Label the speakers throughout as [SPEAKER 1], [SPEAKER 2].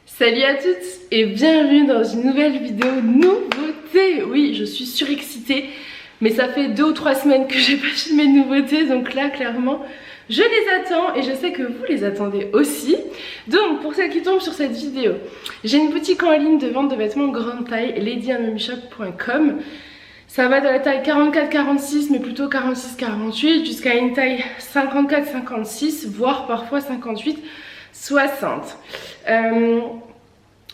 [SPEAKER 1] Salut à toutes et bienvenue dans une nouvelle vidéo nouveauté. Oui, je suis surexcitée, mais ça fait 2 ou 3 semaines que j'ai pas filmé de nouveautés, donc là clairement je les attends et je sais que vous les attendez aussi. Donc pour celles qui tombent sur cette vidéo, j'ai une boutique en ligne de vente de vêtements grande taille, ladyandmommyshop.com. Ça va de la taille 44-46 mais plutôt 46-48 jusqu'à une taille 54-56 voire parfois 58-60.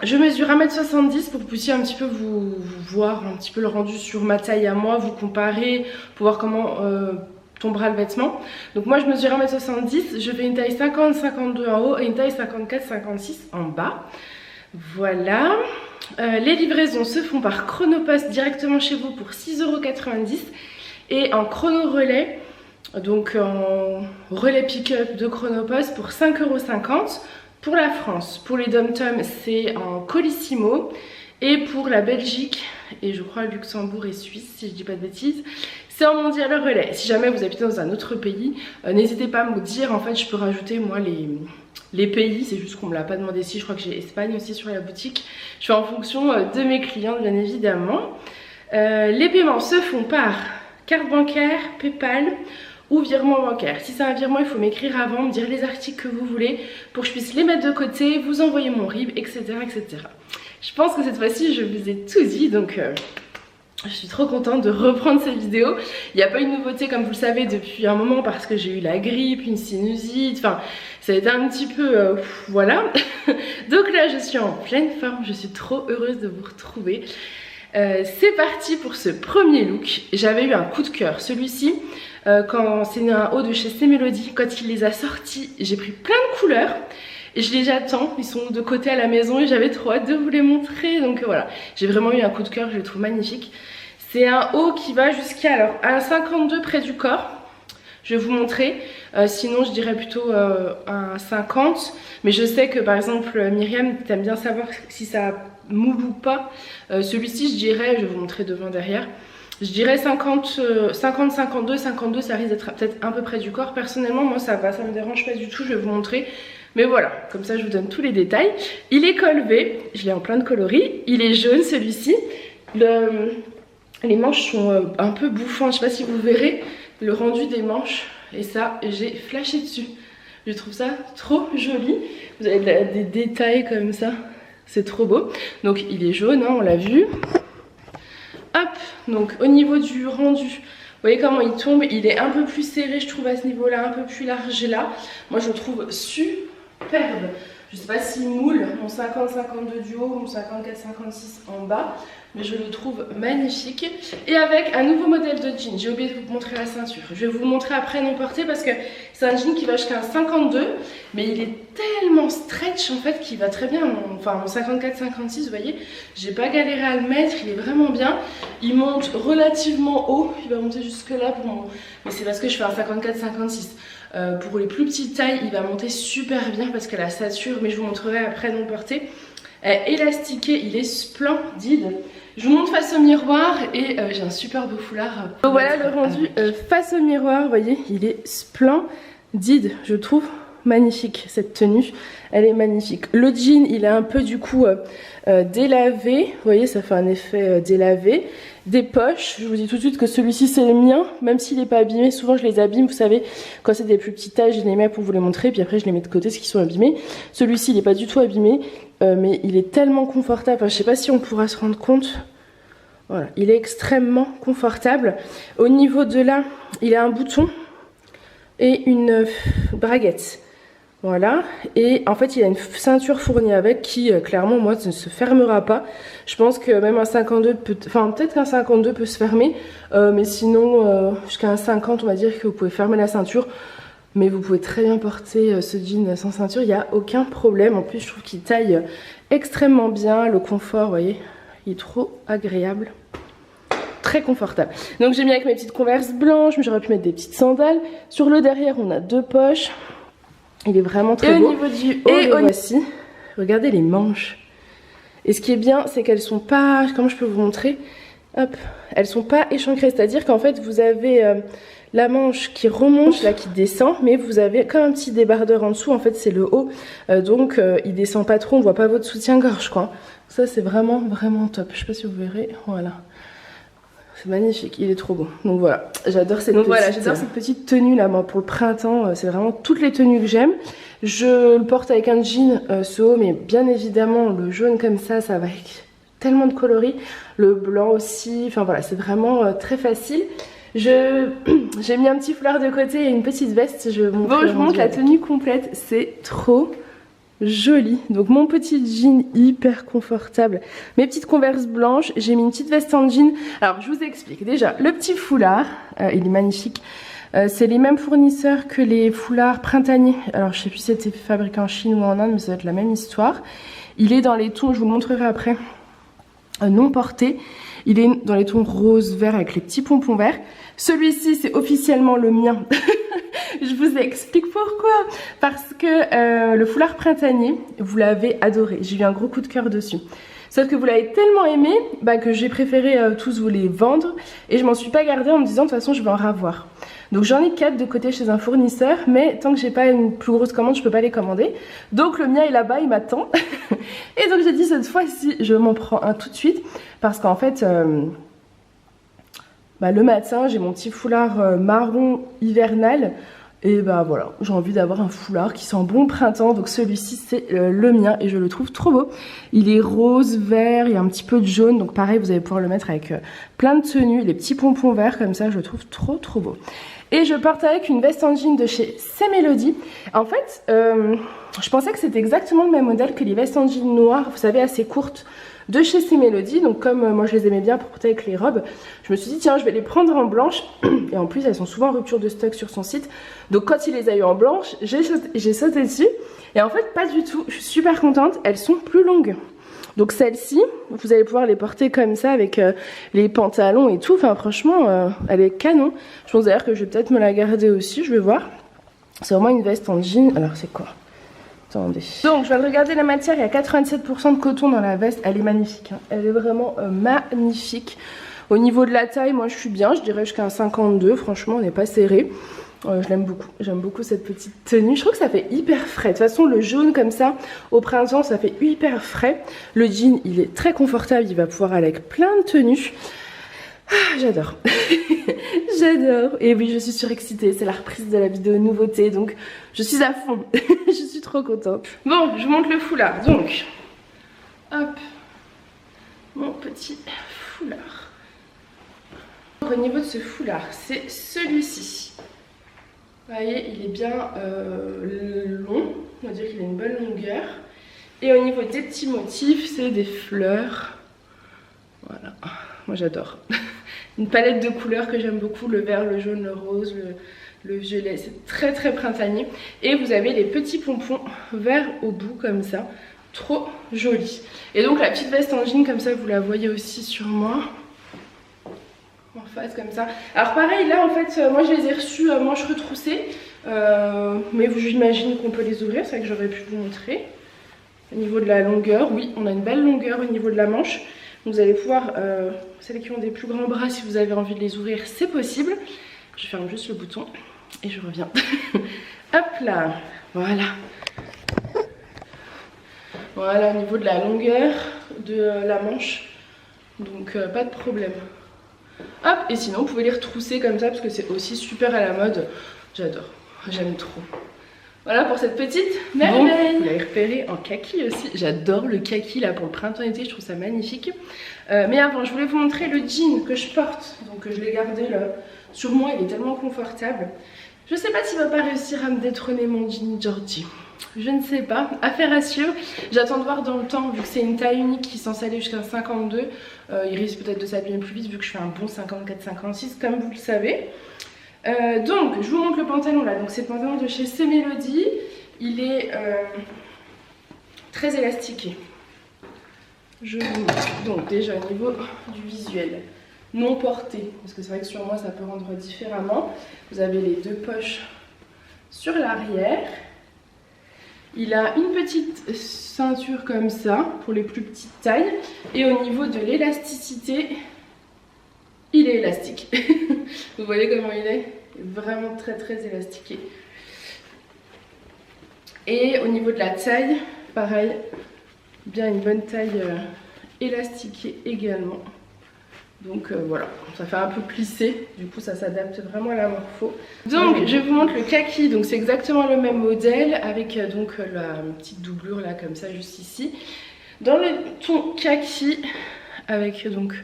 [SPEAKER 1] Je mesure 1m70 pour que vous puissiez un petit peu vous voir un petit peu le rendu sur ma taille à moi, vous comparer, pour voir comment tombera le vêtement. Donc moi je mesure 1m70, je fais une taille 50-52 en haut et une taille 54-56 en bas. Voilà. Les livraisons se font par Chronopost directement chez vous pour 6,90 € et en chrono relais, donc en relais pick-up de Chronopost pour 5,50 € pour la France. Pour les dom-tom c'est en Colissimo et pour la Belgique et je crois Luxembourg et Suisse si je dis pas de bêtises, c'est en mondial relais. Si jamais vous habitez dans un autre pays, n'hésitez pas à me dire, en fait je peux rajouter moi les pays, c'est juste qu'on me l'a pas demandé ici, je crois que j'ai Espagne aussi sur la boutique. Je fais en fonction de mes clients bien évidemment. Les paiements se font par carte bancaire, Paypal ou virement bancaire. Si c'est un virement, il faut m'écrire avant, me dire les articles que vous voulez pour que je puisse les mettre de côté, vous envoyer mon RIB, etc. etc. Je pense que cette fois-ci je vous ai tout dit, donc je suis trop contente de reprendre cette vidéo. Il n'y a pas une nouveauté comme vous le savez depuis un moment parce que j'ai eu la grippe, une sinusite, enfin ça a été un petit peu voilà. Donc là je suis en pleine forme, je suis trop heureuse de vous retrouver. C'est parti pour ce premier look. J'avais eu un coup de cœur, celui-ci quand c'est un haut de chez C-Melody, quand il les a sortis j'ai pris plein de couleurs. Et je les attends, ils sont de côté à la maison et j'avais trop hâte de vous les montrer. Donc voilà, j'ai vraiment eu un coup de cœur, je le trouve magnifique. C'est un haut qui va jusqu'à un 52 près du corps. Je vais vous montrer, sinon je dirais plutôt un 50. Mais je sais que par exemple Myriam, t'aimes bien savoir si ça moule ou pas. Celui-ci je dirais, je vais vous montrer devant derrière. Je dirais 50, 52 ça risque d'être peut-être un peu près du corps. Personnellement moi ça va, ça me dérange pas du tout, je vais vous montrer. Mais voilà, comme ça je vous donne tous les détails. Il est col V, je l'ai en plein de coloris. Il est jaune celui-ci. Les manches sont un peu bouffantes, je sais pas si vous verrez le rendu des manches. Et ça, j'ai flashé dessus. Je trouve ça trop joli. Vous avez des détails comme ça, c'est trop beau. Donc il est jaune, hein, on l'a vu. Hop, donc au niveau du rendu, vous voyez comment il tombe, il est un peu plus serré je trouve à ce niveau-là, un peu plus large là. Moi je le trouve superbe. Je sais pas s'il moule mon 50-52 du haut, mon 54-56 en bas, mais je le trouve magnifique. Et avec un nouveau modèle de jean, j'ai oublié de vous montrer la ceinture. Je vais vous montrer après non porté parce que c'est un jean qui va jusqu'à un 52, mais il est tellement stretch en fait qu'il va très bien. Enfin mon 54-56, vous voyez, j'ai pas galéré à le mettre, il est vraiment bien. Il monte relativement haut, il va monter jusque là pour mon... Mais c'est parce que je fais un 54-56. Pour les plus petites tailles, il va monter super bien parce que la ceinture, mais je vous montrerai après non porté, élastiqué, il est splendide. Je vous montre face au miroir et j'ai un super beau foulard. Donc voilà le rendu face au miroir, vous voyez, il est splendide, je trouve magnifique cette tenue, elle est magnifique. Le jean, il est un peu du coup délavé, vous voyez, ça fait un effet délavé. Des poches, je vous dis tout de suite que celui-ci c'est le mien, même s'il n'est pas abîmé, souvent je les abîme, vous savez, quand c'est des plus petites tailles, je les mets pour vous les montrer, puis après je les mets de côté, ce qui sont abîmés. Celui-ci il n'est pas du tout abîmé, mais il est tellement confortable, enfin, je sais pas si on pourra se rendre compte. Voilà, il est extrêmement confortable. Au niveau de là, il a un bouton et une braguette. Voilà, et en fait il a une ceinture fournie avec qui clairement moi ne se fermera pas. Je pense que même un 52 peut, enfin peut-être qu'un 52 peut se fermer, mais sinon jusqu'à un 50 on va dire que vous pouvez fermer la ceinture. Mais vous pouvez très bien porter ce jean sans ceinture, il n'y a aucun problème. En plus je trouve qu'il taille extrêmement bien, le confort, vous voyez, il est trop agréable. Très confortable. Donc j'ai mis avec mes petites converses blanches, mais j'aurais pu mettre des petites sandales. Sur le derrière on a 2 poches. Il est vraiment très beau. Au niveau du haut, le voici. Regardez les manches. Et ce qui est bien, c'est qu'elles sont pas... Comment je peux vous montrer? Hop, elles sont pas échancrées, c'est-à-dire qu'en fait vous avez la manche qui remonte, là qui descend, mais vous avez comme un petit débardeur en dessous, en fait c'est le haut, donc il descend pas trop, on voit pas votre soutien-gorge quoi. Ça c'est vraiment top, je sais pas si vous verrez, voilà. C'est magnifique, il est trop beau. Donc voilà, j'adore cette, cette petite tenue là, moi, pour le printemps, c'est vraiment toutes les tenues que j'aime. Je le porte avec un jean ce haut, mais bien évidemment le jaune comme ça va avec tellement de coloris, le blanc aussi, enfin voilà, c'est vraiment très facile. J'ai mis un petit foulard de côté et une petite veste, je vous montre la tenue complète, c'est trop joli. Donc mon petit jean hyper confortable, mes petites converses blanches, j'ai mis une petite veste en jean. Alors je vous explique, déjà le petit foulard, il est magnifique. C'est les mêmes fournisseurs que les foulards printaniers. Alors je sais plus si c'était fabriqué en Chine ou en Inde, mais ça va être la même histoire. Il est dans les tons, je vous le montrerai après, non porté. Il est dans les tons rose vert avec les petits pompons verts. Celui-ci c'est officiellement le mien. Je vous explique pourquoi. Parce que le foulard printanier, vous l'avez adoré. J'ai eu un gros coup de cœur dessus. Sauf que vous l'avez tellement aimé que j'ai préféré tous vous les vendre. Et je m'en suis pas gardée en me disant de toute façon je vais en ravoir. Donc j'en ai 4 de côté chez un fournisseur. Mais tant que j'ai pas une plus grosse commande, je peux pas les commander. Donc le mien est là-bas, il m'attend. Et donc j'ai dit cette fois-ci, je m'en prends un tout de suite. Parce qu'en fait... le matin, j'ai mon petit foulard marron hivernal. Et voilà, j'ai envie d'avoir un foulard qui sent bon le printemps. Donc celui-ci, c'est le mien et je le trouve trop beau. Il est rose, vert, il y a un petit peu de jaune. Donc pareil, vous allez pouvoir le mettre avec plein de tenues. Les petits pompons verts comme ça, je le trouve trop beau. Et je porte avec une veste en jean de chez C-Melody. En fait, je pensais que c'était exactement le même modèle que les vestes en jean noires, vous savez, assez courtes, de chez C-Melody. Donc comme moi je les aimais bien pour porter avec les robes, je me suis dit tiens je vais les prendre en blanche. Et en plus elles sont souvent en rupture de stock sur son site. Donc quand il les a eu en blanche, j'ai sauté dessus. Et en fait pas du tout, je suis super contente, elles sont plus longues. Donc celle-ci, vous allez pouvoir les porter comme ça avec les pantalons et tout. Enfin franchement, elle est canon. Je pense d'ailleurs que je vais peut-être me la garder aussi, je vais voir. C'est vraiment une veste en jean. Alors c'est quoi ? Attendez. Donc je viens de regarder la matière, il y a 87% de coton dans la veste, elle est magnifique, hein. Elle est vraiment magnifique. Au niveau de la taille, moi je suis bien, je dirais jusqu'à un 52, franchement on n'est pas serré. Je l'aime beaucoup, j'aime beaucoup cette petite tenue, je trouve que ça fait hyper frais. De toute façon le jaune comme ça, au printemps ça fait hyper frais. Le jean il est très confortable, il va pouvoir aller avec plein de tenues. Ah, j'adore. J'adore. Et oui, je suis surexcitée. C'est la reprise de la vidéo nouveauté. Donc, je suis à fond. Je suis trop contente. Bon, je vous montre le foulard. Donc, hop. Mon petit foulard. Donc, au niveau de ce foulard, c'est celui-ci. Vous voyez, il est bien long. On va dire qu'il a une bonne longueur. Et au niveau des petits motifs, c'est des fleurs. Voilà. Moi, j'adore. Une palette de couleurs que j'aime beaucoup, le vert, le jaune, le rose, le violet, c'est très printanier. Et vous avez les petits pompons verts au bout comme ça, trop joli. Et donc la petite veste en jean comme ça, vous la voyez aussi sur moi, en face comme ça. Alors pareil là en fait, moi je les ai reçus manches retroussées, mais j'imagine qu'on peut les ouvrir, c'est ça que j'aurais pu vous montrer. Au niveau de la longueur, oui, on a une belle longueur au niveau de la manche. Vous allez pouvoir, celles qui ont des plus grands bras, si vous avez envie de les ouvrir, c'est possible. Je ferme juste le bouton et je reviens. Hop là, voilà. Voilà au niveau de la longueur de la manche, donc pas de problème. Hop, et sinon vous pouvez les retrousser comme ça parce que c'est aussi super à la mode. J'adore, j'aime trop. Voilà pour cette petite merveille. Bon, vous l'avez repéré en kaki aussi. J'adore le kaki là pour le printemps-été, je trouve ça magnifique. Mais avant, je voulais vous montrer le jean que je porte. Donc je l'ai gardé là sur moi, il est tellement confortable. Je sais pas s'il va pas réussir à me détrôner mon jean Georgie. Je ne sais pas, affaire à suivre. J'attends de voir dans le temps, vu que c'est une taille unique qui est censée aller jusqu'à 52. Il risque peut-être de s'abîmer plus vite vu que je fais un bon 54-56 comme vous le savez. Donc je vous montre le pantalon là, donc c'est le pantalon de chez C-Melody, il est très élastiqué. Je vous montre. Donc déjà au niveau du visuel, non porté, parce que c'est vrai que sur moi ça peut rendre différemment. Vous avez les deux poches sur l'arrière. Il a une petite ceinture comme ça pour les plus petites tailles. Et au niveau de l'élasticité, il est élastique. Vous voyez comment il est? Vraiment très très élastiqué. Et au niveau de la taille, pareil, bien une bonne taille élastiquée également. Donc voilà, ça fait un peu plissé, du coup ça s'adapte vraiment à la morpho. Donc je vous montre le kaki, donc c'est exactement le même modèle avec donc la petite doublure là comme ça juste ici. Dans le ton kaki, avec donc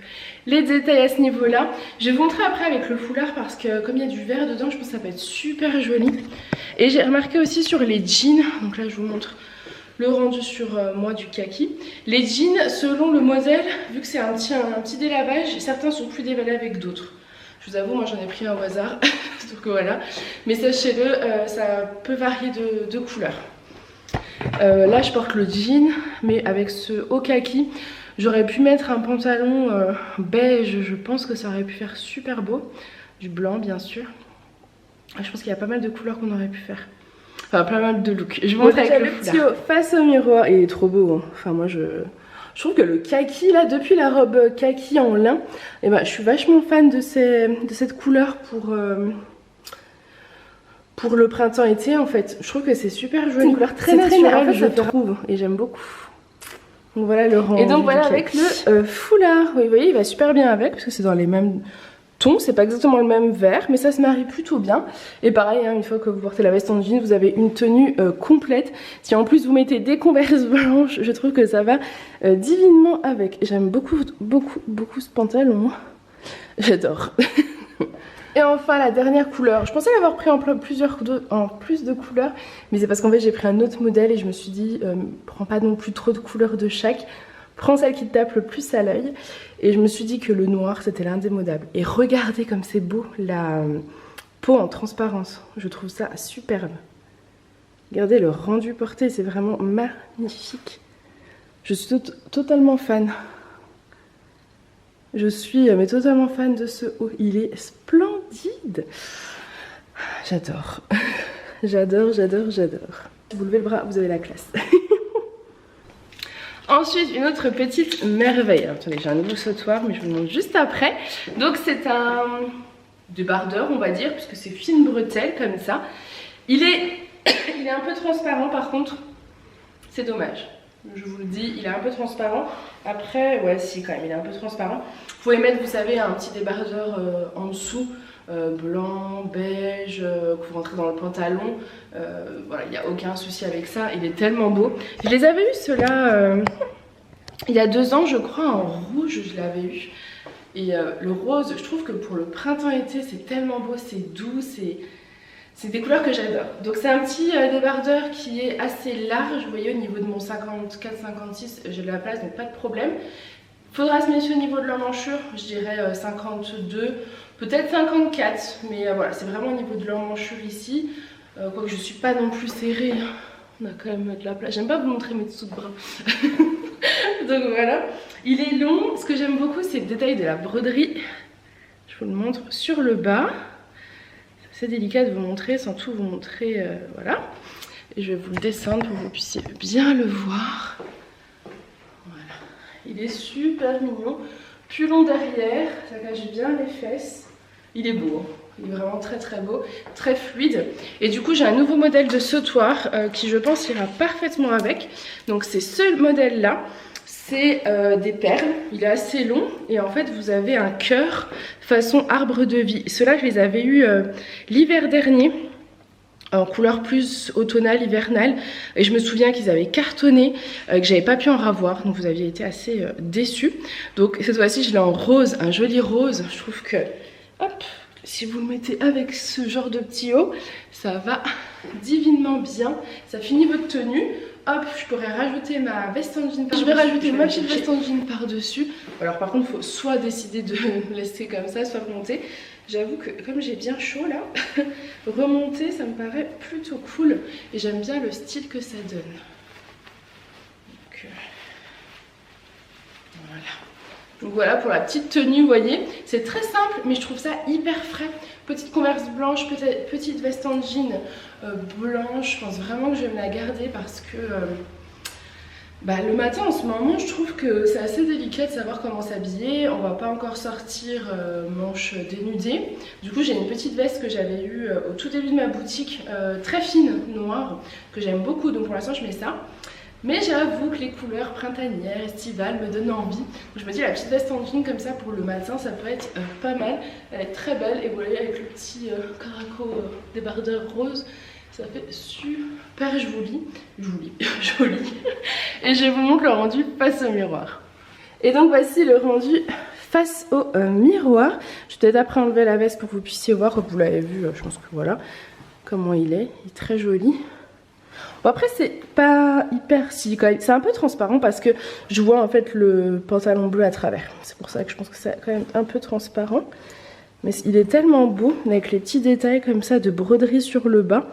[SPEAKER 1] les détails à ce niveau là. Je vais vous montrer après avec le foulard parce que comme il y a du vert dedans, je pense que ça peut être super joli. Et j'ai remarqué aussi sur les jeans, donc là je vous montre le rendu sur moi du kaki. Les jeans, selon le modèle, vu que c'est un petit délavage, certains sont plus déballés avec d'autres. Je vous avoue, moi j'en ai pris un au hasard, donc voilà. Mais sachez-le, ça peut varier de couleur. Là je porte le jean, mais avec ce haut kaki, j'aurais pu mettre un pantalon beige, je pense que ça aurait pu faire super beau. Du blanc bien sûr. Je pense qu'il y a pas mal de couleurs qu'on aurait pu faire. Enfin, pas mal de looks. Je vous montre avec le petit haut face au miroir. Il est trop beau. Hein. Enfin, moi, je trouve que le kaki, là, depuis la robe kaki en lin, eh ben, je suis vachement fan de cette couleur pour le printemps-été, en fait. Je trouve que c'est super joli. C'est une couleur très naturelle, je trouve. Et j'aime beaucoup. Donc, voilà le rendu. Et donc, voilà avec le foulard. Oui, vous voyez, il va super bien avec, parce que c'est dans les mêmes ton, c'est pas exactement le même vert, mais ça se marie plutôt bien. Et pareil, hein, une fois que vous portez la veste en jean, vous avez une tenue complète. Si en plus vous mettez des converses blanches, je trouve que ça va divinement avec. J'aime beaucoup ce pantalon. J'adore. Et enfin la dernière couleur. Je pensais l'avoir pris en plus de couleurs, mais c'est parce qu'en fait j'ai pris un autre modèle et je me suis dit, prends pas non plus trop de couleurs de chaque. Prends celle qui te tape le plus à l'œil. Et je me suis dit que le noir c'était l'indémodable. Et regardez comme c'est beau la peau en transparence. Je trouve ça superbe. Regardez le rendu porté, c'est vraiment magnifique. Je suis totalement fan. Je suis mais totalement fan de ce haut. Il est splendide. J'adore. J'adore. Vous levez le bras, vous avez la classe. Ensuite, une autre petite merveille. Alors, attendez, j'ai un nouveau sautoir, mais je vous le montre juste après. Donc, c'est un débardeur, on va dire, puisque c'est fine bretelle, comme ça. Il est un peu transparent, par contre, c'est dommage. Je vous le dis, il est un peu transparent. Après, ouais, si, quand même, il est un peu transparent. Vous pouvez mettre, vous savez, un petit débardeur en dessous. Blanc, beige, que vous rentrez dans le pantalon, voilà, il n'y a aucun souci avec ça, il est tellement beau. Je les avais eu ceux-là il y a 2 ans je crois, en rouge je l'avais eu. Et le rose, je trouve que pour le printemps-été c'est tellement beau, c'est doux, c'est des couleurs que j'adore. Donc c'est un petit débardeur qui est assez large, vous voyez au niveau de mon 54-56 j'ai de la place donc pas de problème. Faudra se méfier au niveau de l'emmanchure, je dirais 52, peut-être 54, mais voilà, c'est vraiment au niveau de l'emmanchure ici. Quoique je suis pas non plus serrée, on a quand même de la place. J'aime pas vous montrer mes dessous de bras. Donc voilà, il est long. Ce que j'aime beaucoup, c'est le détail de la broderie. Je vous le montre sur le bas. C'est délicat de vous montrer sans tout vous montrer, voilà. Et je vais vous le descendre pour que vous puissiez bien le voir. Il est super mignon, plus long derrière, ça cache bien les fesses. Il est beau, il est vraiment très très beau, très fluide. Et du coup j'ai un nouveau modèle de sautoir qui je pense ira parfaitement avec. Donc c'est ce modèle là, c'est des perles, il est assez long et en fait vous avez un cœur façon arbre de vie. Ceux-là je les avais eu l'hiver dernier. En couleur plus automnale, hivernale, et je me souviens qu'ils avaient cartonné, que j'avais pas pu en ravoir, donc vous aviez été assez déçus. Donc cette fois-ci je l'ai en rose, un joli rose. Je trouve que hop, si vous le mettez avec ce genre de petit haut, ça va divinement bien, ça finit votre tenue. Hop, je pourrais rajouter ma veste en jean par-dessus. Je vais rajouter ma petite veste en jean par-dessus. Alors par contre il faut soit décider de laisser comme ça, soit remonter. J'avoue que comme j'ai bien chaud là, remonter ça me paraît plutôt cool et j'aime bien le style que ça donne. Donc, voilà. Donc voilà pour la petite tenue, vous voyez, c'est très simple mais je trouve ça hyper frais. Petite converse blanche, petite veste en jean blanche, je pense vraiment que je vais me la garder parce que Bah, le matin en ce moment je trouve que c'est assez délicat de savoir comment s'habiller. On va pas encore sortir manches dénudées. Du coup j'ai une petite veste que j'avais eue au tout début de ma boutique, très fine, noire, que j'aime beaucoup, donc pour l'instant je mets ça. Mais j'avoue que les couleurs printanières, estivales me donnent envie. Donc je me dis la petite veste en jean comme ça pour le matin ça peut être pas mal. Elle est très belle et vous voyez avec le petit caraco débardeur rose. Ça fait super joli. Et je vous montre le rendu face au miroir. Et donc voici le rendu face au miroir. Je vais peut-être après enlever la veste pour que vous puissiez voir. Comme vous l'avez vu, je pense que voilà comment il est. Il est très joli. Bon après c'est pas hyper silicone. C'est un peu transparent parce que je vois en fait le pantalon bleu à travers. C'est pour ça que je pense que c'est quand même un peu transparent. Mais il est tellement beau avec les petits détails comme ça de broderie sur le bas.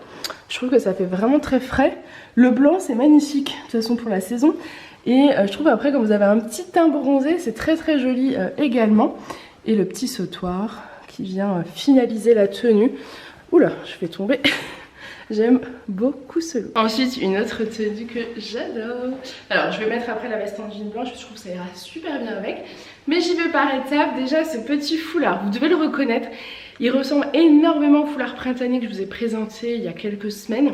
[SPEAKER 1] Je trouve que ça fait vraiment très frais. Le blanc c'est magnifique de toute façon pour la saison. Et je trouve après quand vous avez un petit teint bronzé c'est très très joli également. Et le petit sautoir qui vient finaliser la tenue. Oula, je vais tomber. J'aime beaucoup ce look. Ensuite, une autre tenue que j'adore. Alors, je vais mettre après la veste en jean blanche, je trouve que ça ira super bien avec. Mais j'y vais par étapes. Déjà, ce petit foulard, vous devez le reconnaître. Il ressemble énormément au foulard printanier que je vous ai présenté il y a quelques semaines.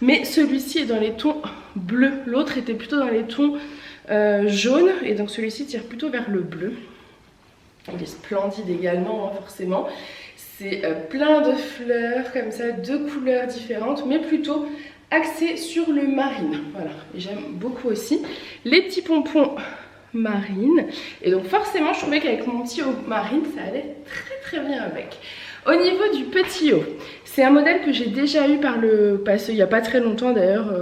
[SPEAKER 1] Mais celui-ci est dans les tons bleus. L'autre était plutôt dans les tons jaunes. Et donc celui-ci tire plutôt vers le bleu. Il est splendide également, hein, forcément. C'est plein de fleurs comme ça, de couleurs différentes, mais plutôt axé sur le marine. Voilà, et j'aime beaucoup aussi les petits pompons marine. Et donc forcément, je trouvais qu'avec mon petit haut marine, ça allait très très bien avec. Au niveau du petit haut, c'est un modèle que j'ai déjà eu par le passé, il n'y a pas très longtemps d'ailleurs,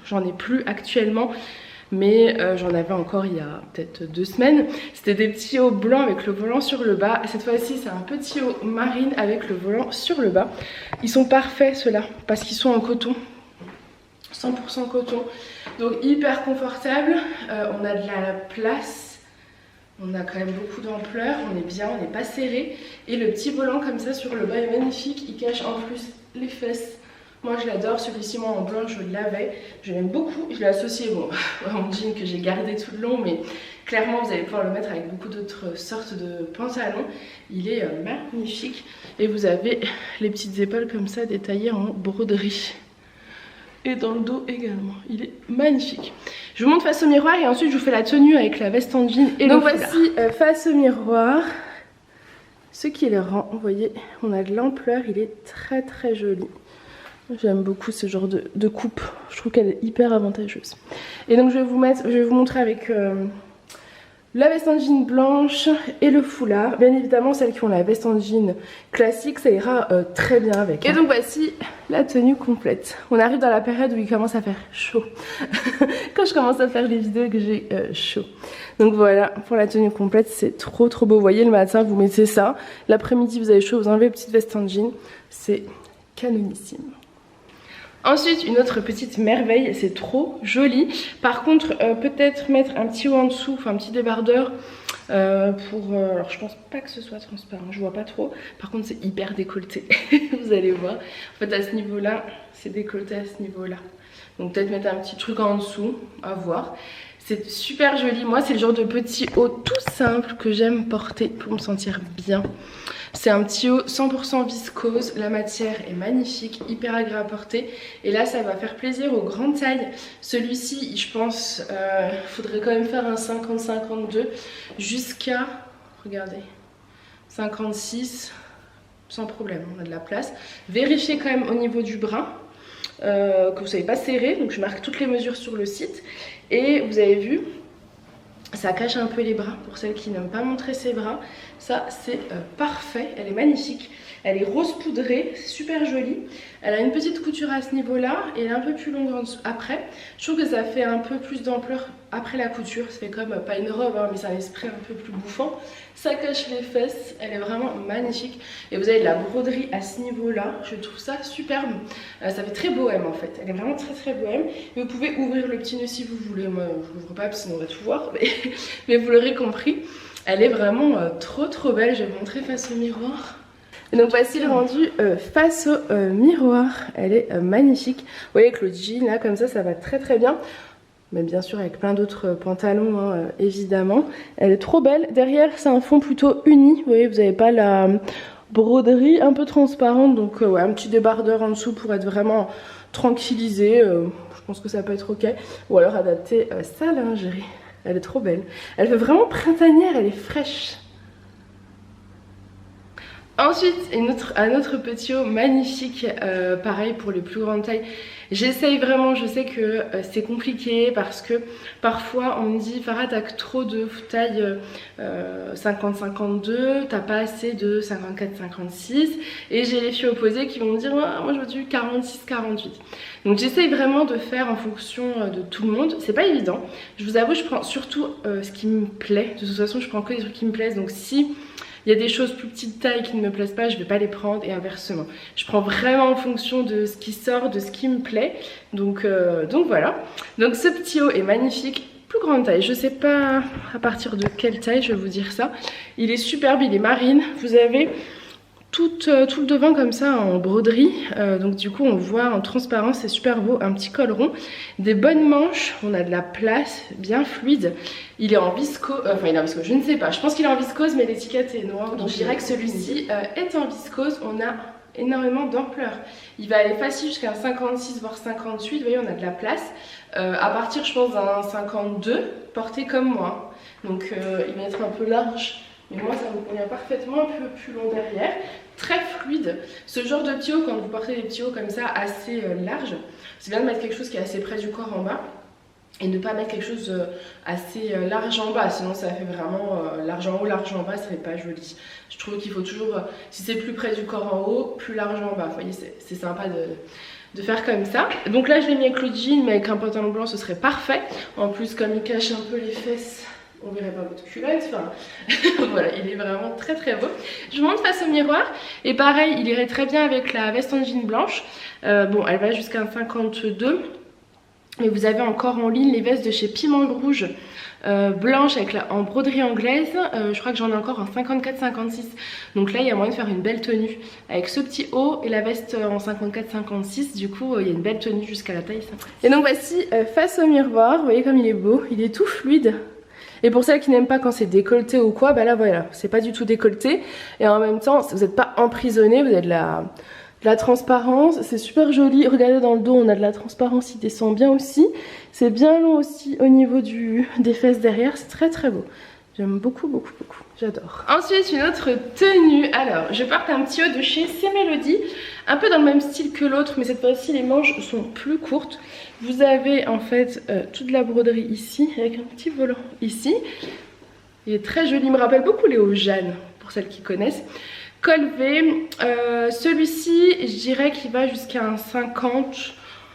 [SPEAKER 1] j'en ai plus actuellement. Mais j'en avais encore il y a peut-être 2 semaines. C'était des petits hauts blancs avec le volant sur le bas. Et cette fois-ci c'est un petit haut marine avec le volant sur le bas. Ils sont parfaits ceux-là parce qu'ils sont en coton, 100% coton. Donc hyper confortable, on a de la place, on a quand même beaucoup d'ampleur, on est bien, on n'est pas serré. Et le petit volant comme ça sur le bas est magnifique, il cache en plus les fesses. Moi je l'adore, celui-ci moi en blanc je l'avais, je l'aime beaucoup, je l'ai associé bon, à mon jean que j'ai gardé tout le long, mais clairement vous allez pouvoir le mettre avec beaucoup d'autres sortes de pantalons. Il est magnifique et vous avez les petites épaules comme ça détaillées en broderie. Et dans le dos également, il est magnifique. Je vous montre face au miroir et ensuite je vous fais la tenue avec la veste en jean et donc le foulard. Voici face au miroir ce qui le rend, vous voyez, on a de l'ampleur, il est très très joli. J'aime beaucoup ce genre de coupe, je trouve qu'elle est hyper avantageuse. Et donc je vais vous montrer avec la veste en jean blanche et le foulard. Bien évidemment celles qui ont la veste en jean classique ça ira très bien avec. Et donc voici la tenue complète. On arrive dans la période où il commence à faire chaud. Quand je commence à faire les vidéos et que j'ai chaud. Donc voilà, pour la tenue complète c'est trop trop beau. Vous voyez le matin vous mettez ça, l'après-midi vous avez chaud, vous enlevez une petite veste en jean. C'est canonissime. Ensuite, une autre petite merveille, c'est trop joli. Par contre, peut-être mettre un petit haut en dessous, enfin un petit débardeur alors je pense pas que ce soit transparent, je vois pas trop. Par contre, c'est hyper décolleté, vous allez voir. En fait, à ce niveau-là, c'est décolleté à ce niveau-là. Donc peut-être mettre un petit truc en dessous, à voir. C'est super joli. Moi, c'est le genre de petit haut tout simple que j'aime porter pour me sentir bien. C'est un petit haut 100% viscose, la matière est magnifique, hyper agréable à porter. Et là, ça va faire plaisir aux grandes tailles. Celui-ci, je pense, faudrait quand même faire un 50-52 jusqu'à, regardez, 56, sans problème, on a de la place. Vérifiez quand même au niveau du bras. Que vous ne soyez pas serré, donc je marque toutes les mesures sur le site. Et vous avez vu, ça cache un peu les bras pour celles qui n'aiment pas montrer ses bras. Ça c'est parfait, elle est magnifique. Elle est rose poudrée, c'est super jolie. Elle a une petite couture à ce niveau-là et elle est un peu plus longue en dessous. Après, je trouve que ça fait un peu plus d'ampleur après la couture. Ça fait comme, pas une robe, hein, mais c'est un esprit un peu plus bouffant. Ça cache les fesses, elle est vraiment magnifique. Et vous avez de la broderie à ce niveau-là, je trouve ça superbe. Ça fait très bohème en fait, elle est vraiment très très bohème. Et vous pouvez ouvrir le petit nœud si vous voulez. Moi je l'ouvre pas parce qu'on va tout voir, mais vous l'aurez compris. Elle est vraiment trop trop belle, je vais vous montrer face au miroir. Et donc voici le rendu face au miroir, elle est magnifique. Vous voyez que le jean là comme ça va très très bien. mais bien sûr avec plein d'autres pantalons hein, évidemment. Elle est trop belle. Derrière c'est un fond plutôt uni, vous voyez, vous n'avez pas la broderie un peu transparente, donc ouais, un petit débardeur en dessous pour être vraiment tranquillisé. Je pense que ça peut être ok. Ou alors adapter sa lingerie. Elle est trop belle. Elle fait vraiment printanière, elle est fraîche. Ensuite, un autre petit haut magnifique, pareil pour les plus grandes tailles. J'essaye vraiment, je sais que c'est compliqué parce que parfois on me dit Farah t'as trop de taille 50-52, t'as pas assez de 54-56 et j'ai les filles opposées qui vont me dire ah, moi je veux du 46-48. Donc j'essaye vraiment de faire en fonction de tout le monde, c'est pas évident. Je vous avoue je prends surtout ce qui me plaît, de toute façon je prends que des trucs qui me plaisent, donc si il y a des choses plus petites tailles qui ne me plaisent pas, je ne vais pas les prendre et inversement. Je prends vraiment en fonction de ce qui sort, de ce qui me plaît. Donc voilà. Donc ce petit haut est magnifique. Plus grande taille, je ne sais pas à partir de quelle taille, je vais vous dire ça. Il est superbe, il est marine. Vous avez tout le devant comme ça en broderie. Donc du coup on voit en transparence, c'est super beau. Un petit col rond, des bonnes manches, on a de la place, bien fluide. Il est en viscose, enfin il est en viscose, je ne sais pas, je pense qu'il est en viscose mais l'étiquette est noire, donc je dirais que celui-ci est en viscose. On a énormément d'ampleur, il va aller facile jusqu'à un 56 voire 58, vous voyez on a de la place. À partir je pense d'un 52, porté comme moi, donc il va être un peu large, mais moi ça me convient parfaitement, un peu plus long derrière, très fluide. Ce genre de petit haut, quand vous portez des petits hauts comme ça assez larges, c'est bien de mettre quelque chose qui est assez près du corps en bas et ne pas mettre quelque chose assez large en bas, sinon ça fait vraiment large en haut, large en bas, ça fait pas joli. Je trouve qu'il faut toujours, si c'est plus près du corps en haut, plus large en bas, vous voyez, c'est sympa de faire comme ça. Donc là je l'ai mis avec le jean, mais avec un pantalon blanc ce serait parfait. En plus comme il cache un peu les fesses, on verrait pas votre culotte, enfin voilà, il est vraiment très très beau. Je vous montre face au miroir, et pareil il irait très bien avec la veste en jean blanche. Bon elle va jusqu'à un 52, mais vous avez encore en ligne les vestes de chez Piment Rouge blanche avec en broderie anglaise. Je crois que j'en ai encore en 54-56, donc là il y a moyen de faire une belle tenue avec ce petit haut et la veste en 54-56. Du coup il y a une belle tenue jusqu'à la taille 5. Et donc voici face au miroir, vous voyez comme il est beau, il est tout fluide. Et pour celles qui n'aiment pas quand c'est décolleté ou quoi, bah là voilà, c'est pas du tout décolleté. Et en même temps, vous n'êtes pas emprisonné, vous avez de la transparence, c'est super joli. Regardez dans le dos, on a de la transparence, il descend bien aussi. C'est bien long aussi au niveau des fesses derrière, c'est très très beau. J'aime beaucoup, beaucoup, beaucoup. J'adore. Ensuite, une autre tenue. Alors, je porte un petit haut de chez C'est Mélodie. Un peu dans le même style que l'autre, mais cette fois-ci, les manches sont plus courtes. Vous avez en fait toute la broderie ici, avec un petit volant ici. Il est très joli, il me rappelle beaucoup Léo Jeanne, pour celles qui connaissent. Col V. Celui-ci, je dirais qu'il va jusqu'à un 50...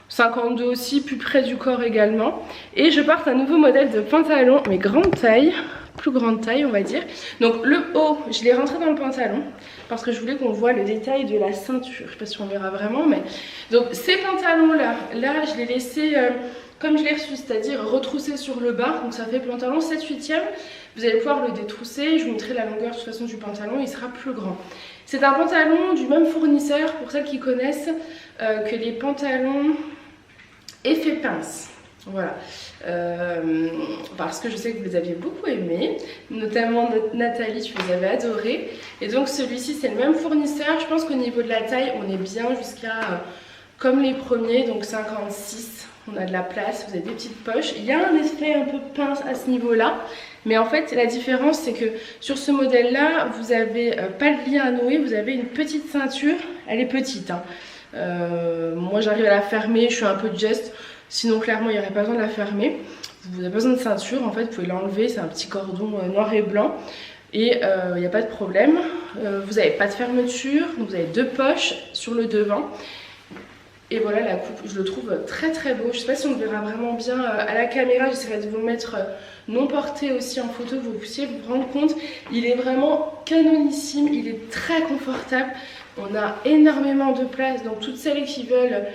[SPEAKER 1] 52 aussi, plus près du corps également. Et je porte un nouveau modèle de pantalon, mais grande taille, plus grande taille on va dire. Donc le haut, je l'ai rentré dans le pantalon parce que je voulais qu'on voit le détail de la ceinture. Je sais pas si on verra vraiment, mais donc ces pantalons là je l'ai laissé comme je l'ai reçu, c'est-à-dire retroussé sur le bas. Donc ça fait pantalon 7/8e. Vous allez pouvoir le détrousser, je vous montrerai la longueur de toute façon du pantalon, il sera plus grand. C'est un pantalon du même fournisseur, pour celles qui connaissent, que les pantalons effet pince, voilà, parce que je sais que vous les aviez beaucoup aimés, notamment Nathalie, tu les avais adorés, et donc celui-ci c'est le même fournisseur. Je pense qu'au niveau de la taille on est bien jusqu'à comme les premiers, donc 56, on a de la place, vous avez des petites poches, il y a un effet un peu pince à ce niveau là, mais en fait la différence c'est que sur ce modèle là vous avez pas de lien à nouer, vous avez une petite ceinture, elle est petite hein. Moi j'arrive à la fermer, je suis un peu de geste, sinon clairement il n'y aurait pas besoin de la fermer. Vous n'avez pas besoin de ceinture, en fait vous pouvez l'enlever, c'est un petit cordon noir et blanc et il n'y a pas de problème. Vous n'avez pas de fermeture, donc vous avez deux poches sur le devant. Et voilà la coupe, je le trouve très très beau. Je sais pas si on le verra vraiment bien à la caméra, j'essaierai de vous le mettre non porté aussi en photo, que vous puissiez vous rendre compte. Il est vraiment canonissime, il est très confortable. On a énormément de place, donc toutes celles qui veulent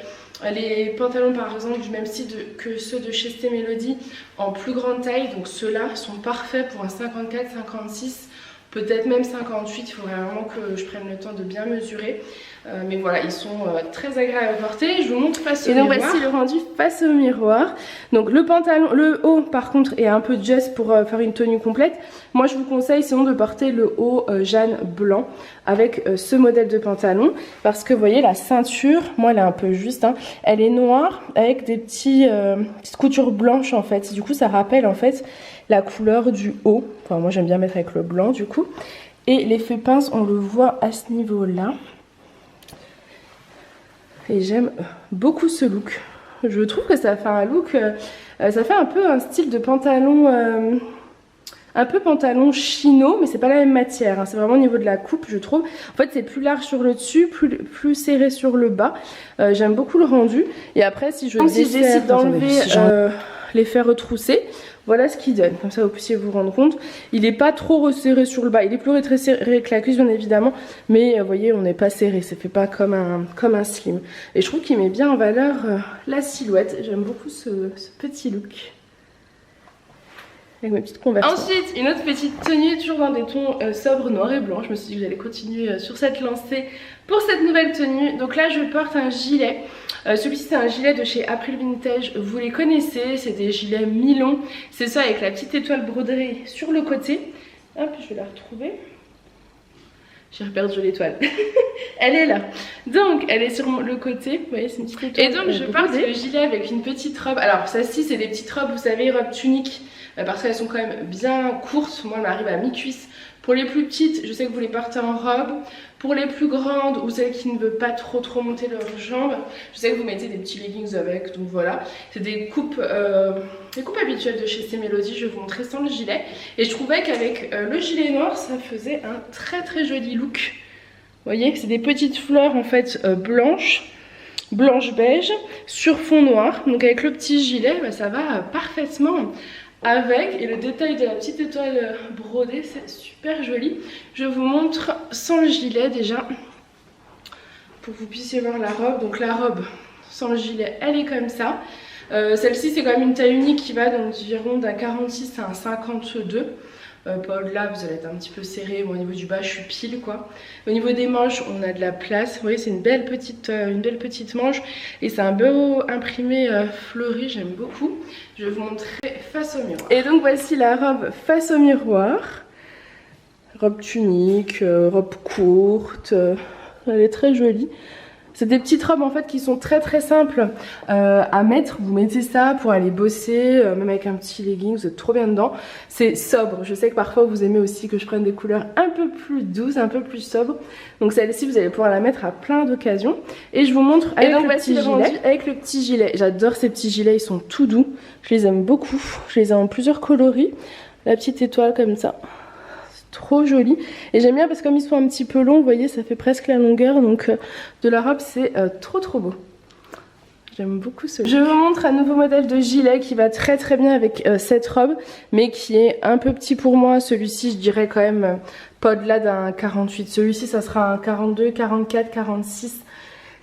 [SPEAKER 1] les pantalons par exemple du même style que ceux de chez C'est Mélodie en plus grande taille, donc ceux-là sont parfaits pour un 54-56 peut-être même 58, il faudrait vraiment que je prenne le temps de bien mesurer. Mais voilà, ils sont très agréables à porter. Je vous montre face au miroir. Et donc voici le rendu face au miroir. Donc le pantalon, le haut par contre est un peu just pour faire une tenue complète. Moi je vous conseille sinon de porter le haut Jeanne blanc avec ce modèle de pantalon. Parce que vous voyez la ceinture, moi elle est un peu juste, hein, elle est noire avec des petites coutures blanches en fait. Du coup ça rappelle en fait la couleur du haut. Enfin moi j'aime bien mettre avec le blanc du coup. Et l'effet pince on le voit à ce niveau là. Et j'aime beaucoup ce look. Je trouve que ça fait un look, ça fait un peu un style de pantalon, un peu pantalon chino, mais c'est pas la même matière, hein. C'est vraiment au niveau de la coupe, je trouve. En fait, c'est plus large sur le dessus, plus serré sur le bas. J'aime beaucoup le rendu. Et après, si je décide d'enlever l'effet retroussé, voilà ce qu'il donne. Comme ça, vous puissiez vous rendre compte. Il n'est pas trop resserré sur le bas. Il est plus resserré que la cuisse, bien évidemment. Mais vous voyez, on n'est pas serré. Ça fait pas comme un slim. Et je trouve qu'il met bien en valeur la silhouette. J'aime beaucoup ce petit look. Avec mes petites conversions. Ensuite, une autre petite tenue, toujours dans des tons sobres, noir et blanc. Je me suis dit que j'allais continuer sur cette lancée pour cette nouvelle tenue. Donc là, je porte un gilet. Celui-ci, c'est un gilet de chez April Vintage. Vous les connaissez, c'est des gilets mi-longs. C'est ça avec la petite étoile brodée sur le côté. Hop, je vais la retrouver. J'ai perdu l'étoile. Elle est là. Donc, elle est sur le côté. Vous voyez, c'est une petite étoile. Et donc, je porte le gilet avec une petite robe. Alors, ça-ci, c'est des petites robes, vous savez, robes tuniques. Parce qu'elles sont quand même bien courtes. Moi, elle m'arrive à mi-cuisse. Pour les plus petites, je sais que vous les portez en robe. Pour les plus grandes ou celles qui ne veulent pas trop monter leurs jambes, je sais que vous mettez des petits leggings avec. Donc voilà, c'est des coupes habituelles de chez C-Melody. Je vais vous montrer sans le gilet. Et je trouvais qu'avec le gilet noir, ça faisait un très joli look. Vous voyez, c'est des petites fleurs en fait blanche beige sur fond noir. Donc avec le petit gilet, bah, ça va parfaitement avec, et le détail de la petite étoile brodée, c'est super joli. Je vous montre sans le gilet déjà pour que vous puissiez voir la robe. Donc la robe sans le gilet, elle est comme ça. Celle-ci, c'est quand même une taille unique qui va d'environ d'un 46 à un 52. Pas au-delà, vous allez être un petit peu serré. Bon, au niveau du bas, je suis pile quoi. Au niveau des manches, on a de la place. Vous voyez, c'est une belle petite manche. Et c'est un beau imprimé fleuri, j'aime beaucoup. Je vais vous montrer face au miroir. Et donc voici la robe face au miroir. Robe tunique, robe courte. Elle est très jolie. C'est des petites robes en fait qui sont très simples à mettre. Vous mettez ça pour aller bosser, même avec un petit legging, vous êtes trop bien dedans. C'est sobre. Je sais que parfois vous aimez aussi que je prenne des couleurs un peu plus douces, un peu plus sobres. Donc celle-ci, vous allez pouvoir la mettre à plein d'occasions. Et je vous montre avec le petit gilet. Avec le petit gilet. J'adore ces petits gilets, ils sont tout doux. Je les aime beaucoup. Je les ai en plusieurs coloris. La petite étoile comme ça. Trop joli, et j'aime bien parce que comme ils sont un petit peu longs, vous voyez, ça fait presque la longueur donc de la robe, c'est trop beau. J'aime beaucoup ce look. Je vous montre un nouveau modèle de gilet qui va très bien avec cette robe, mais qui est un peu petit pour moi. Celui-ci, je dirais quand même pas au-delà d'un 48. Celui-ci, ça sera un 42, 44, 46,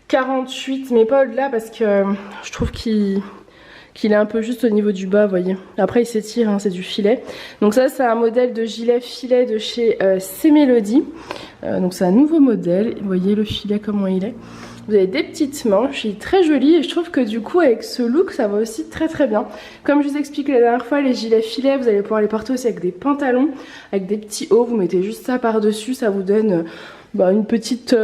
[SPEAKER 1] 48, mais pas au-delà parce que je trouve qu'il est un peu juste au niveau du bas, vous voyez. Après il s'étire, hein, c'est du filet. Donc ça, c'est un modèle de gilet filet de chez C-Melody. Donc c'est un nouveau modèle, vous voyez le filet comment il est. Vous avez des petites manches, il est très joli et je trouve que du coup avec ce look ça va aussi très bien. Comme je vous explique la dernière fois, les gilets filets vous allez pouvoir les porter aussi avec des pantalons, avec des petits hauts, vous mettez juste ça par dessus, ça vous donne une petite...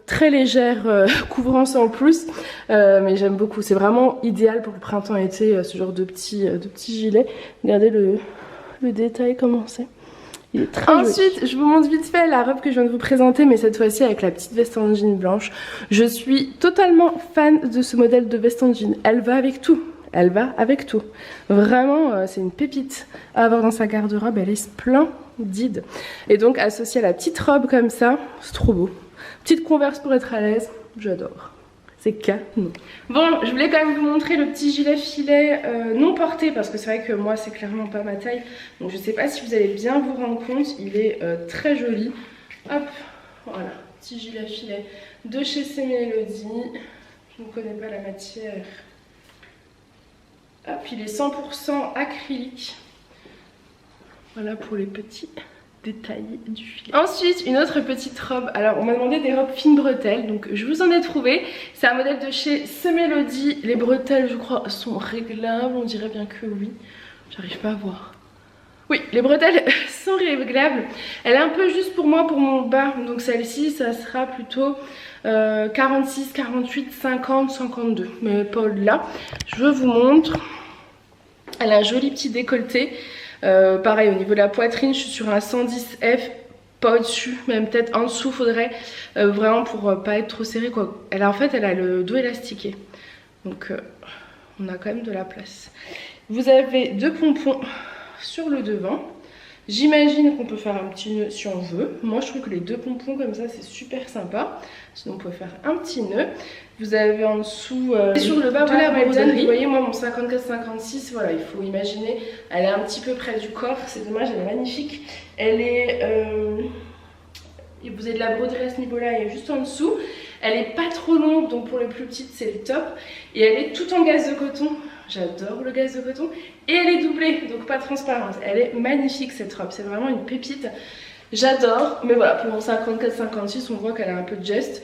[SPEAKER 1] très légère couvrance en plus, mais j'aime beaucoup. C'est vraiment idéal pour le printemps-été, ce genre de petits gilets. Regardez le détail comment c'est. Il est très Ensuite, joli. Je vous montre vite fait la robe que je viens de vous présenter, mais cette fois-ci avec la petite veste en jean blanche. Je suis totalement fan de ce modèle de veste en jean. Elle va avec tout. Elle va avec tout. Vraiment, c'est une pépite à avoir dans sa garde-robe. Elle est splendide. Et donc, associée à la petite robe comme ça, c'est trop beau. Petite converse pour être à l'aise, j'adore. C'est canon. Bon, je voulais quand même vous montrer le petit gilet filet non porté parce que c'est vrai que moi c'est clairement pas ma taille. Donc je sais pas si vous allez bien vous rendre compte, il est très joli. Hop, voilà, petit gilet filet de chez C-Melody. Je ne connais pas la matière. Hop, il est 100% acrylique. Voilà pour les petits détail du filet. Ensuite, une autre petite robe. Alors, on m'a demandé des robes fines bretelles, donc je vous en ai trouvé. C'est un modèle de chez Semélodie. Les bretelles, je crois, sont réglables. On dirait bien que oui. J'arrive pas à voir. Oui, les bretelles sont réglables. Elle est un peu juste pour moi, pour mon bas. Donc celle-ci, ça sera plutôt 46, 48, 50, 52. Mais pas là. Je vous montre. Elle a un joli petit décolleté. Pareil, au niveau de la poitrine, je suis sur un 110F. Pas au-dessus, même peut-être en dessous, faudrait vraiment pour pas être trop serré, quoi. Elle a, en fait, elle a le dos élastiqué. Donc on a quand même de la place. Vous avez 2 pompons sur le devant. J'imagine qu'on peut faire un petit nœud si on veut. Moi je trouve que les 2 pompons comme ça c'est super sympa. Sinon on peut faire un petit nœud. Vous avez en dessous sur le bas de la broderie. Vous voyez moi mon 54-56, voilà, il faut imaginer, elle est un petit peu près du corps. C'est dommage, elle est magnifique. Elle est et vous avez de la broderie à ce niveau là et juste en dessous. Elle est pas trop longue, donc pour les plus petites c'est le top. Et elle est toute en gaze de coton. J'adore le gaze de coton. Et elle est doublée, donc pas transparente. Elle est magnifique cette robe, c'est vraiment une pépite. J'adore, mais voilà, pour mon 54-56, on voit qu'elle a un peu de geste.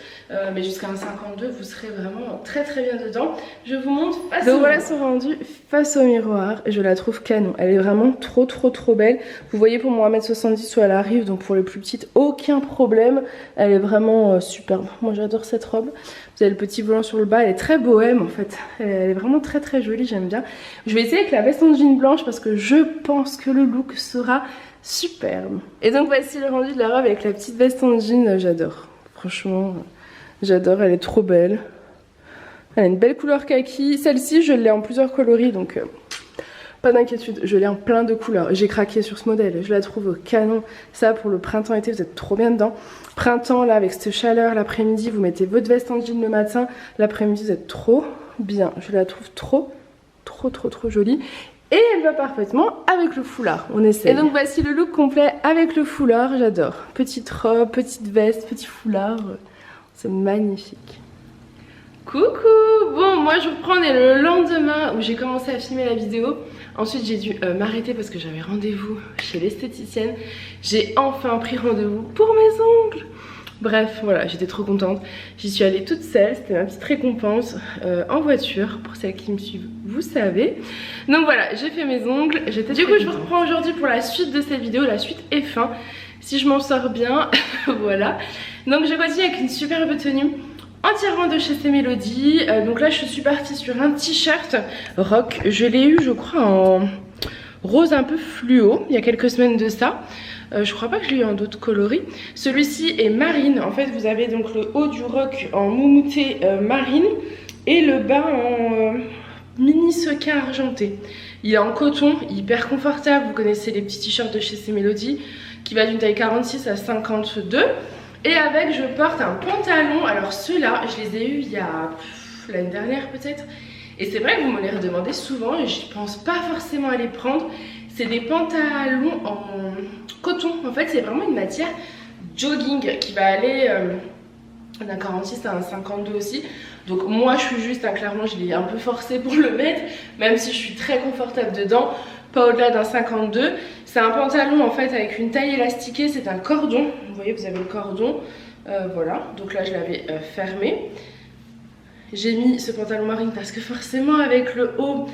[SPEAKER 1] Mais jusqu'à un 52, vous serez vraiment très très bien dedans. Je vous montre face au miroir. Donc voilà son rendu face au miroir. Et je la trouve canon. Elle est vraiment trop belle. Vous voyez pour mon 1m70 où elle arrive, donc pour les plus petites, aucun problème. Elle est vraiment superbe. Moi j'adore cette robe. Vous avez le petit volant sur le bas, elle est très bohème en fait. Elle est vraiment très jolie, j'aime bien. Je vais essayer avec la veste en jean blanche parce que je pense que le look sera superbe. Et donc voici le rendu de la robe avec la petite veste en jean, j'adore. Franchement, j'adore, elle est trop belle. Elle a une belle couleur kaki. Celle-ci, je l'ai en plusieurs coloris, donc pas d'inquiétude, je l'ai en plein de couleurs. J'ai craqué sur ce modèle, je la trouve au canon. Ça, pour le printemps-été, vous êtes trop bien dedans. Printemps, là, avec cette chaleur, l'après-midi, vous mettez votre veste en jean le matin. L'après-midi, vous êtes trop bien. Je la trouve trop jolie. Et elle va parfaitement avec le foulard, on essaie. Et donc voici le look complet avec le foulard, j'adore. Petite robe, petite veste, petit foulard, c'est magnifique. Coucou! Bon, moi je reprends, on est le lendemain où j'ai commencé à filmer la vidéo. Ensuite j'ai dû m'arrêter parce que j'avais rendez-vous chez l'esthéticienne. J'ai enfin pris rendez-vous pour mes ongles. Bref, voilà, j'étais trop contente. J'y suis allée toute seule, c'était ma petite récompense en voiture. Pour celles qui me suivent, vous savez. Donc voilà, j'ai fait mes ongles. Du coup, je vous reprends aujourd'hui pour la suite de cette vidéo, la suite F1. Si je m'en sors bien, voilà. Donc je continue avec une superbe tenue entièrement de chez Semélodie. Donc là, je suis partie sur un t-shirt rock. Je l'ai eu, je crois, en rose un peu fluo, il y a quelques semaines de ça. Je crois pas que je l'ai eu en d'autres coloris. Celui-ci est marine. En fait, vous avez donc le haut du rock en moumouté marine et le bas en mini sequin argenté. Il est en coton, hyper confortable. Vous connaissez les petits t-shirts de chez Semélodie qui va d'une taille 46 à 52. Et avec, je porte un pantalon. Alors ceux-là, je les ai eus il y a l'année dernière peut-être. Et c'est vrai que vous me les redemandez souvent et je pense pas forcément à les prendre. C'est des pantalons en coton. En fait, c'est vraiment une matière jogging qui va aller d'un 46 à un 52 aussi. Donc moi, je suis juste, clairement, je l'ai un peu forcé pour le mettre. Même si je suis très confortable dedans. Pas au-delà d'un 52. C'est un pantalon en fait avec une taille élastiquée. C'est un cordon. Vous voyez, vous avez le cordon. Voilà. Donc là, je l'avais fermé. J'ai mis ce pantalon marine parce que forcément avec le haut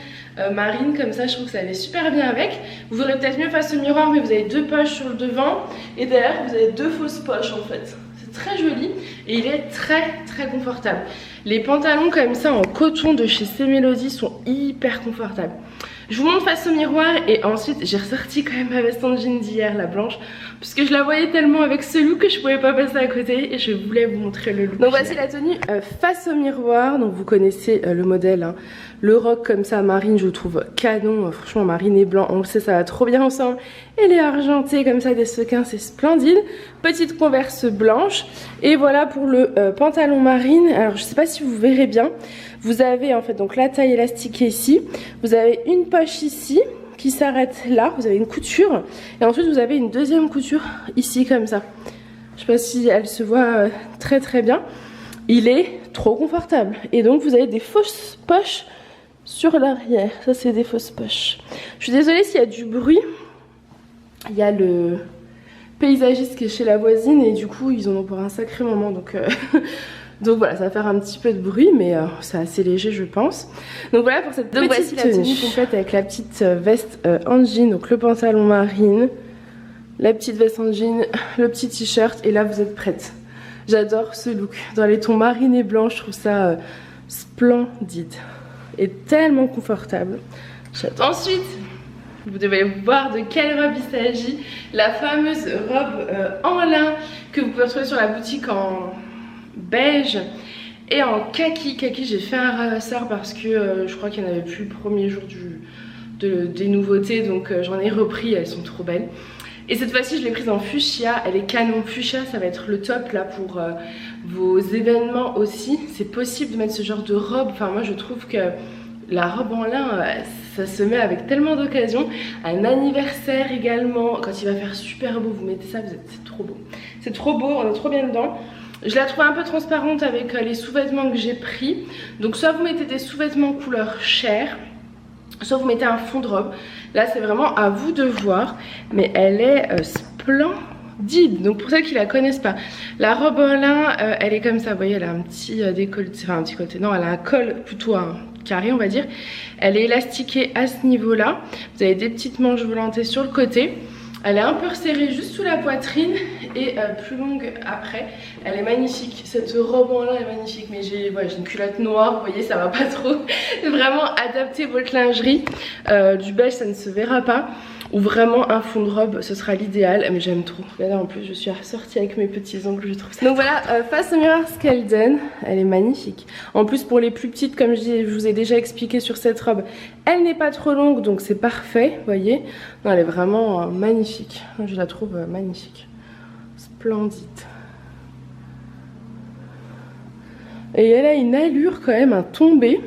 [SPEAKER 1] marine comme ça je trouve que ça allait super bien avec. Vous verrez peut-être mieux face au miroir mais vous avez 2 poches sur le devant et derrière vous avez 2 fausses poches en fait. C'est très joli et il est très confortable. Les pantalons comme ça en coton de chez Semélodie sont hyper confortables. Je vous montre face au miroir et ensuite j'ai ressorti quand même ma veste en jean d'hier, la blanche, puisque je la voyais tellement avec ce look que je pouvais pas passer à côté et je voulais vous montrer le look. Donc voici la tenue face au miroir, donc vous connaissez le modèle, hein. Le rock comme ça marine je le trouve canon, franchement marine et blanc, on le sait ça va trop bien ensemble. Et les argentés comme ça des sequins c'est splendide. Petite converse blanche et voilà pour le pantalon marine. Alors je sais pas si vous verrez bien. Vous avez en fait donc la taille élastiquée ici, vous avez une poche ici qui s'arrête là, vous avez une couture et ensuite vous avez une deuxième couture ici comme ça. Je sais pas si elle se voit très bien. Il est trop confortable et donc vous avez des fausses poches sur l'arrière. Ça c'est des fausses poches. Je suis désolée s'il y a du bruit. Il y a le paysagiste qui est chez la voisine et du coup ils en ont pour un sacré moment donc donc voilà, ça va faire un petit peu de bruit mais c'est assez léger je pense. Donc voilà pour cette petite tenue complète avec la petite veste en jean, donc le pantalon marine, la petite veste en jean, le petit t-shirt et là vous êtes prête. J'adore ce look, dans les tons marine et blanc, je trouve ça splendide et tellement confortable. Ensuite, vous devez voir de quelle robe il s'agit, la fameuse robe en lin que vous pouvez retrouver sur la boutique en beige et en kaki. Kaki, j'ai fait un ramasseur parce que je crois qu'il n'y en avait plus le premier jour des nouveautés, donc j'en ai repris, elles sont trop belles. Et cette fois-ci je l'ai prise en fuchsia, elle est canon fuchsia, ça va être le top là pour vos événements aussi. C'est possible de mettre ce genre de robe, enfin moi je trouve que la robe en lin ça se met avec tellement d'occasions. Un anniversaire également, quand il va faire super beau vous mettez ça, c'est trop beau. C'est trop beau, on est trop bien dedans. Je la trouve un peu transparente avec les sous-vêtements que j'ai pris. Donc soit vous mettez des sous-vêtements couleur chair, soit vous mettez un fond de robe. Là c'est vraiment à vous de voir, mais elle est splendide. Donc pour celles qui la connaissent pas, la robe en lin elle est comme ça, vous voyez elle a un petit décolleté, enfin un petit côté, non elle a un col plutôt carré on va dire. Elle est élastiquée à ce niveau là, vous avez des petites manches volantées sur le côté. Elle est un peu resserrée juste sous la poitrine et plus longue après. Elle est magnifique, cette robe en lin est magnifique. Mais j'ai une culotte noire, vous voyez ça va pas trop. Vraiment adaptez votre lingerie. Du beige ça ne se verra pas. Ou vraiment un fond de robe, ce sera l'idéal. Mais j'aime trop. Là en plus je suis ressortie avec mes petits ongles, je trouve ça. Donc voilà, face au miroir ce qu'elle donne, elle est magnifique. En plus pour les plus petites, comme je vous ai déjà expliqué sur cette robe, elle n'est pas trop longue donc c'est parfait, vous voyez. Non, elle est vraiment magnifique. Je la trouve magnifique. Splendide. Et elle a une allure quand même, un tombé.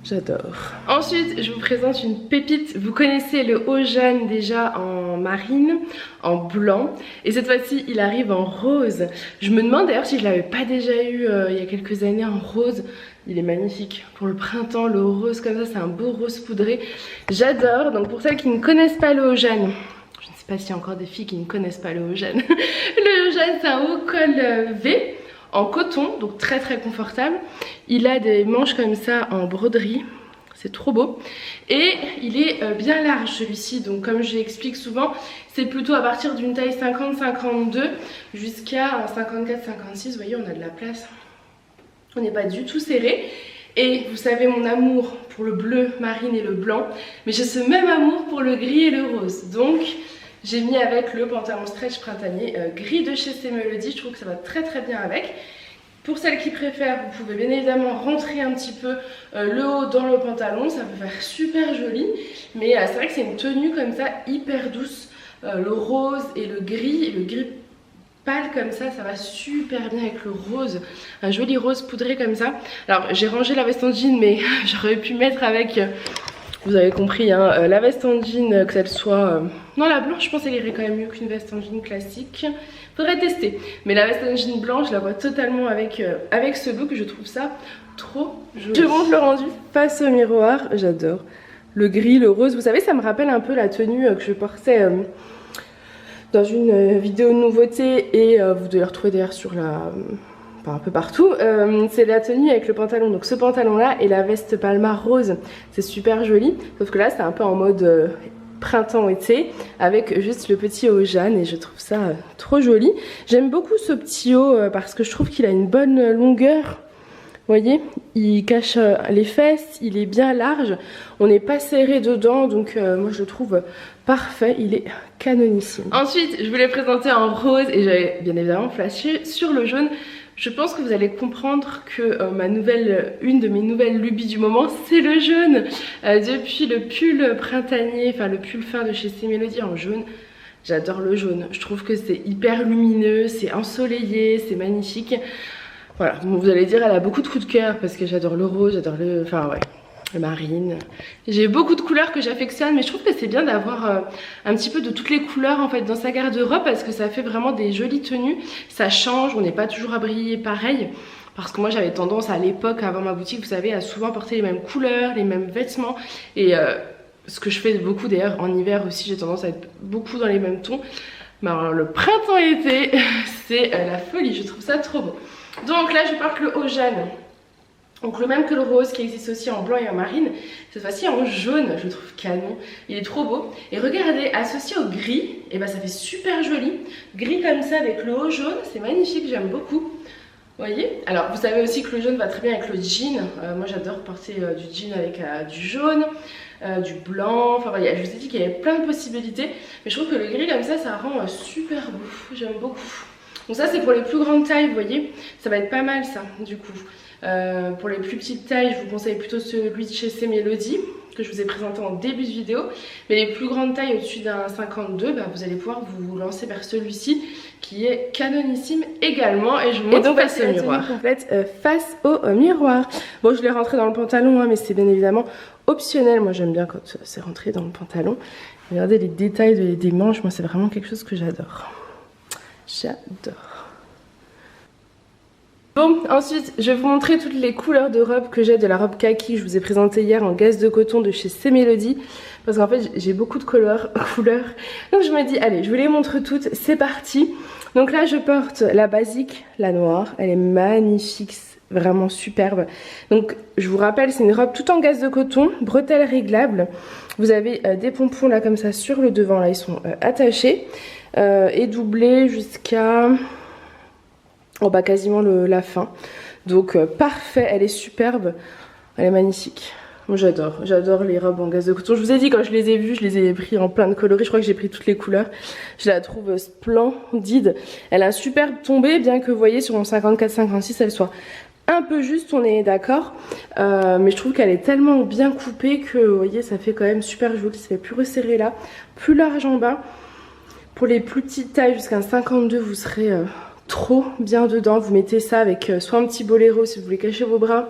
[SPEAKER 1] J'adore. Ensuite, je vous présente une pépite. Vous connaissez le haut Jeanne déjà en marine, en blanc. Et cette fois-ci, il arrive en rose. Je me demande d'ailleurs si je l'avais pas déjà eu il y a quelques années en rose. Il est magnifique. Pour le printemps, le rose comme ça, c'est un beau rose poudré. J'adore. Donc pour celles qui ne connaissent pas le haut Jeanne, je ne sais pas s'il y a encore des filles qui ne connaissent pas le haut Jeanne. Le haut Jeanne, c'est un haut col V. En coton, donc très très confortable. Il a des manches comme ça en broderie, c'est trop beau. Et il est bien large celui-ci, donc comme je l'explique souvent, c'est plutôt à partir d'une taille 50-52 jusqu'à 54-56, vous voyez on a de la place. On n'est pas du tout serré. Et vous savez mon amour pour le bleu marine et le blanc, mais j'ai ce même amour pour le gris et le rose. Donc j'ai mis avec le pantalon stretch printanier gris de chez Melody, je trouve que ça va très très bien avec. Pour celles qui préfèrent, vous pouvez bien évidemment rentrer un petit peu le haut dans le pantalon, ça peut faire super joli. Mais c'est vrai que c'est une tenue comme ça hyper douce, le rose et le gris pâle comme ça va super bien avec le rose, un joli rose poudré comme ça. Alors j'ai rangé la veste en jean mais j'aurais pu mettre avec... Vous avez compris, hein, la veste en jean, que celle soit... Non, la blanche, je pense qu'elle irait quand même mieux qu'une veste en jean classique. Faudrait tester. Mais la veste en jean blanche, je la vois totalement avec ce look. Je trouve ça trop joli. Je montre le rendu face au miroir. J'adore. Le gris, le rose. Vous savez, ça me rappelle un peu la tenue que je portais dans une vidéo de nouveauté. Et vous devez la retrouver d'ailleurs sur la... Enfin, un peu partout, c'est la tenue avec le pantalon, donc ce pantalon là et la veste Palma rose, c'est super joli, sauf que là c'est un peu en mode printemps-été avec juste le petit haut Jeanne et je trouve ça trop joli. J'aime beaucoup ce petit haut parce que je trouve qu'il a une bonne longueur, vous voyez, il cache les fesses, il est bien large, on n'est pas serré dedans donc moi je le trouve parfait, il est canonissime. Ensuite je voulais présenter en rose et j'avais bien évidemment flashé sur le jaune. Je pense que vous allez comprendre que une de mes nouvelles lubies du moment, c'est le jaune. Depuis le pull printanier, enfin le pull fin de chez Melody en jaune, j'adore le jaune. Je trouve que c'est hyper lumineux, c'est ensoleillé, c'est magnifique. Voilà, bon, vous allez dire elle a beaucoup de coups de cœur parce que j'adore le rose, j'adore le... Enfin ouais. Marine. J'ai beaucoup de couleurs que j'affectionne mais je trouve que c'est bien d'avoir un petit peu de toutes les couleurs en fait dans sa garde-robe parce que ça fait vraiment des jolies tenues, ça change, on n'est pas toujours habillé pareil parce que moi j'avais tendance à l'époque avant ma boutique vous savez à souvent porter les mêmes couleurs, les mêmes vêtements et ce que je fais beaucoup d'ailleurs en hiver aussi j'ai tendance à être beaucoup dans les mêmes tons. Mais alors le printemps-été, c'est la folie, je trouve ça trop beau. Donc là je porte le haut Jeanne. Donc le même que le rose qui existe aussi en blanc et en marine, cette fois-ci en jaune, je le trouve canon, il est trop beau. Et regardez, associé au gris, et ben ça fait super joli. Gris comme ça avec le haut jaune, c'est magnifique, j'aime beaucoup. Vous voyez? Alors vous savez aussi que le jaune va très bien avec le jean. Moi j'adore porter du jean avec du jaune, du blanc, enfin voilà, je vous ai dit qu'il y avait plein de possibilités. Mais je trouve que le gris comme ça rend super beau, j'aime beaucoup. Donc ça c'est pour les plus grandes tailles, vous voyez, ça va être pas mal ça du coup. Pour les plus petites tailles, je vous conseille plutôt celui de chez C-Melody que je vous ai présenté en début de vidéo. Mais les plus grandes tailles au-dessus d'un 52, bah, vous allez pouvoir vous lancer vers celui-ci qui est canonissime également. Et je vous montre face au miroir. Complète face au miroir. Bon, je l'ai rentré dans le pantalon, hein, mais c'est bien évidemment optionnel. Moi, j'aime bien quand c'est rentré dans le pantalon. Regardez les détails des manches, moi, c'est vraiment quelque chose que j'adore. J'adore. Bon, ensuite, je vais vous montrer toutes les couleurs de robe que j'ai de la robe kaki que je vous ai présentée hier en gaze de coton de chez C-Melody. Parce qu'en fait, j'ai beaucoup de couleurs. Donc je me dis, allez, je vous les montre toutes, c'est parti. Donc là, je porte la basique, la noire. Elle est magnifique, vraiment superbe. Donc, je vous rappelle, c'est une robe toute en gaze de coton, bretelles réglables. Vous avez des pompons là comme ça sur le devant, là, ils sont attachés. Et doublés jusqu'à... Oh bah quasiment la fin. Donc parfait, elle est superbe, elle est magnifique. Moi j'adore les robes en gaze de coton. Je vous ai dit quand je les ai vues, je les ai pris en plein de coloris. Je crois que j'ai pris toutes les couleurs. Je la trouve splendide. Elle a un superbe tombé, bien que vous voyez sur mon 54-56 elle soit un peu juste, on est d'accord. Mais je trouve qu'elle est tellement bien coupée que vous voyez ça fait quand même super joli. Ça fait plus resserré là, plus large en bas. Pour les plus petites tailles jusqu'à un 52 vous serez... trop bien dedans, vous mettez ça avec soit un petit boléro si vous voulez cacher vos bras,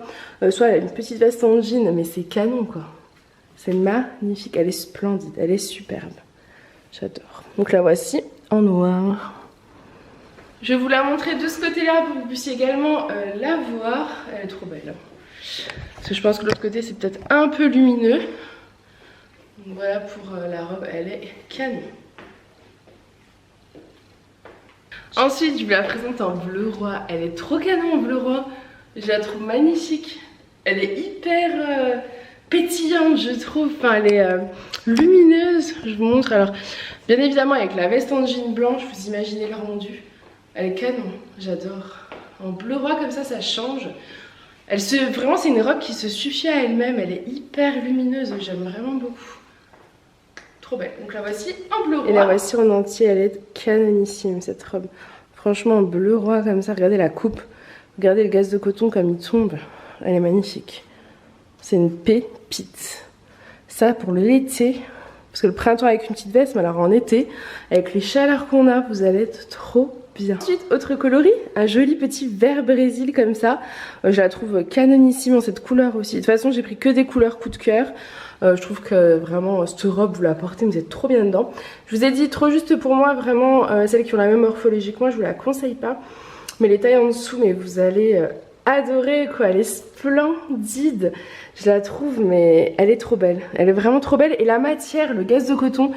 [SPEAKER 1] soit une petite veste en jean, mais c'est canon quoi. C'est magnifique, elle est splendide, elle est superbe. J'adore. Donc la voici en noir. Je vais vous la montrer de ce côté-là pour que vous puissiez également la voir. Elle est trop belle. Parce que je pense que l'autre côté c'est peut-être un peu lumineux. Donc voilà pour la robe, elle est canon. Ensuite, je vous la présente en bleu roi. Elle est trop canon en bleu roi. Je la trouve magnifique. Elle est hyper pétillante, je trouve. Enfin, elle est lumineuse. Je vous montre. Alors, bien évidemment, avec la veste en jean blanche, vous imaginez le rendu. Elle est canon. J'adore. En bleu roi, comme ça change. Vraiment, c'est une robe qui se suffit à elle-même. Elle est hyper lumineuse. J'aime vraiment beaucoup. Trop belle. Donc la voici en bleu roi. Et la voici en entier, elle est canonissime cette robe. Franchement en bleu roi comme ça, regardez la coupe. Regardez le gaze de coton comme il tombe. Elle est magnifique. C'est une pépite. Ça pour l'été, parce que le printemps avec une petite veste, mais alors en été, avec les chaleurs qu'on a, vous allez être trop bien. Ensuite, autre coloris, un joli petit vert brésil comme ça. Je la trouve canonissime en cette couleur aussi. De toute façon, j'ai pris que des couleurs coup de cœur. Je trouve que vraiment cette robe vous la portez, vous êtes trop bien dedans. Je vous ai dit trop juste pour moi, vraiment celles qui ont la même morphologie que moi, je vous la conseille pas. Mais les tailles en dessous, mais vous allez adorer quoi, elle est splendide. Je la trouve mais elle est trop belle, elle est vraiment trop belle. Et la matière, le gaze de coton,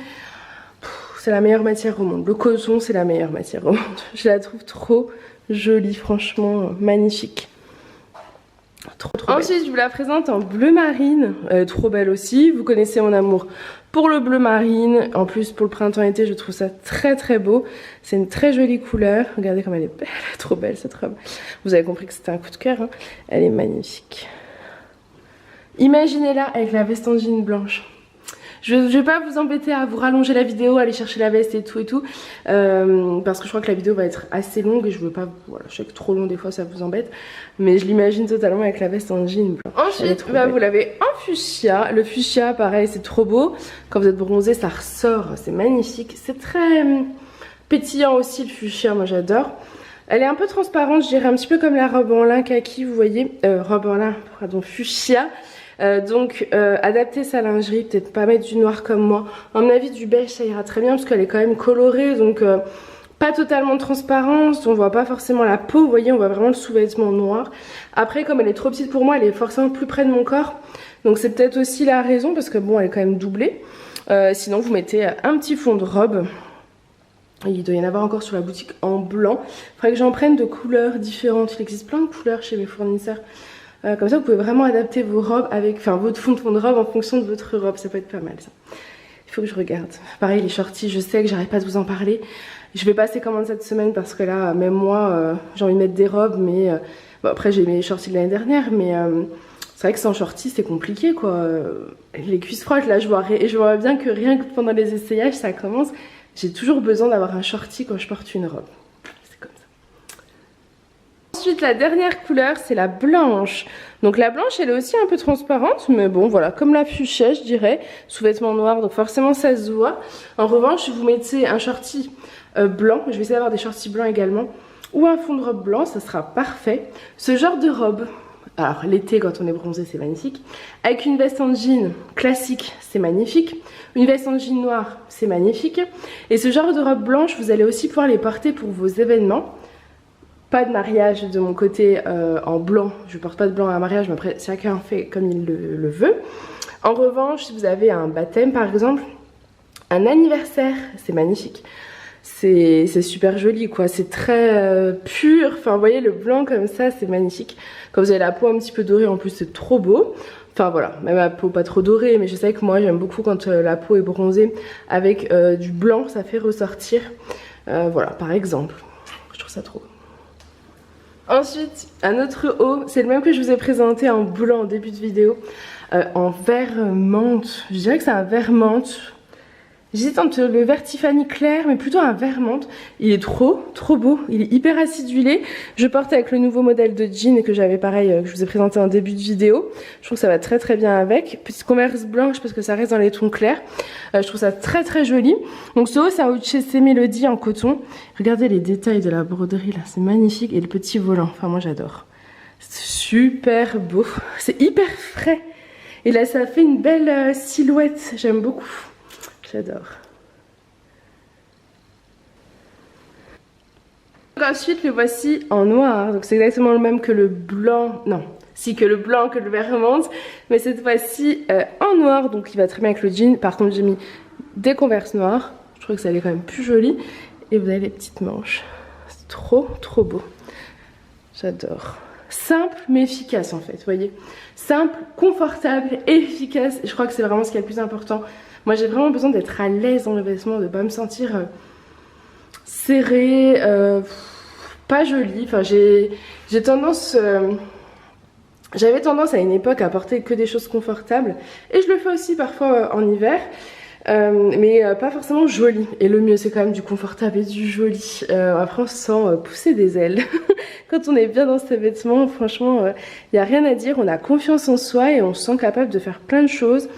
[SPEAKER 1] c'est la meilleure matière au monde. Le coton c'est la meilleure matière au monde. Je la trouve trop jolie, franchement magnifique. Trop belle. Ensuite je vous la présente en bleu marine, trop belle aussi, vous connaissez mon amour pour le bleu marine, en plus pour le printemps-été je trouve ça très beau, c'est une très jolie couleur, regardez comme elle est belle, trop belle cette robe, vous avez compris que c'était un coup de cœur, hein. Elle est magnifique. Imaginez-la avec la veste en jean blanche. Je vais pas vous embêter à vous rallonger la vidéo, aller chercher la veste et tout, parce que je crois que la vidéo va être assez longue et je veux pas, voilà, je sais que trop long des fois ça vous embête, mais je l'imagine totalement avec la veste en jean blanc. Ensuite, bah, vous l'avez en fuchsia, le fuchsia pareil c'est trop beau, quand vous êtes bronzé ça ressort, c'est magnifique, c'est très pétillant aussi le fuchsia, moi j'adore. Elle est un peu transparente, je dirais un petit peu comme la robe en lin kaki, vous voyez, robe en lin, pardon, fuchsia. Donc adapter sa lingerie, peut-être pas mettre du noir comme moi. À mon avis du beige ça ira très bien parce qu'elle est quand même colorée, donc pas totalement de transparence, on voit pas forcément la peau, vous voyez, on voit vraiment le sous-vêtement noir. Après comme elle est trop petite pour moi, elle est forcément plus près de mon corps, donc c'est peut-être aussi la raison parce que bon elle est quand même doublée. Sinon vous mettez un petit fond de robe Il doit y en avoir encore sur la boutique en blanc. Il faudrait que j'en prenne de couleurs différentes. Il existe plein de couleurs chez mes fournisseurs. Comme ça, vous pouvez vraiment adapter vos robes avec, enfin, votre fond de robe en fonction de votre robe. Ça peut être pas mal, ça. Il faut que je regarde. Pareil, les shorties, je sais que j'arrête pas de vous en parler. Je vais passer commande cette semaine parce que là, même moi, j'ai envie de mettre des robes. Mais bon, après, j'ai mes shorties de l'année dernière. Mais c'est vrai que sans shorties, c'est compliqué, quoi. Les cuisses froides, là, je vois bien que rien que pendant les essayages, ça commence. J'ai toujours besoin d'avoir un shorty quand je porte une robe. C'est comme ça. Ensuite, la dernière couleur, c'est la blanche. Donc la blanche, elle est aussi un peu transparente, mais bon, voilà, comme la fuchsia, je dirais, sous-vêtements noirs, donc forcément ça se voit. En revanche, si vous mettez un shorty blanc, je vais essayer d'avoir des shorties blancs également, ou un fond de robe blanc, ça sera parfait. Ce genre de robe, alors l'été quand on est bronzé, c'est magnifique. Avec une veste en jean classique, c'est magnifique. Une veste en jean noir, c'est magnifique. Et ce genre de robe blanche, vous allez aussi pouvoir les porter pour vos événements. Pas de mariage de mon côté en blanc. Je ne porte pas de blanc à un mariage, mais après chacun fait comme il le veut. En revanche, si vous avez un baptême par exemple, un anniversaire, c'est magnifique. C'est super joli, quoi. C'est très pur. Enfin, vous voyez, le blanc comme ça, c'est magnifique. Quand vous avez la peau un petit peu dorée, en plus, c'est trop beau. Enfin, voilà. Même la peau pas trop dorée, mais je sais que moi, j'aime beaucoup quand la peau est bronzée avec du blanc. Ça fait ressortir. Voilà, par exemple. Je trouve ça trop beau. Ensuite, un autre haut. C'est le même que je vous ai présenté en blanc en début de vidéo. En vert menthe. Je dirais que c'est un vert menthe. J'hésite entre le vert Tiffany clair, mais plutôt un vert menthe. Il est trop beau. Il est hyper acidulé. Je porte avec le nouveau modèle de jean que j'avais pareil, que je vous ai présenté en début de vidéo. Je trouve que ça va très bien avec. Petite converse blanche parce que ça reste dans les tons clairs. Je trouve ça très joli. Donc ce haut, c'est un haut de chez C Melody en coton. Regardez les détails de la broderie là, c'est magnifique. Et le petit volant, enfin moi j'adore. C'est super beau. C'est hyper frais. Et là, ça fait une belle silhouette. J'aime beaucoup. J'adore. Ensuite, le voici en noir. Donc c'est exactement le même que le blanc. Non, si que le blanc, que le vert menthe. Mais cette fois-ci en noir. Donc il va très bien avec le jean. Par contre, j'ai mis des converses noires. Je trouve que ça allait quand même plus joli. Et vous avez les petites manches. C'est trop beau. J'adore. Simple mais efficace en fait, vous voyez. Simple, confortable et efficace. Je crois que c'est vraiment ce qui est le plus important. Moi j'ai vraiment besoin d'être à l'aise dans le vêtement, de ne pas me sentir serrée, pas jolie. Enfin j'ai tendance... J'avais tendance à une époque à porter que des choses confortables. Et je le fais aussi parfois en hiver. Mais pas forcément joli. Et le mieux c'est quand même du confortable et du joli. Après on se sent pousser des ailes. Quand on est bien dans ces vêtements, franchement, il n'y a rien à dire. On a confiance en soi et on se sent capable de faire plein de choses.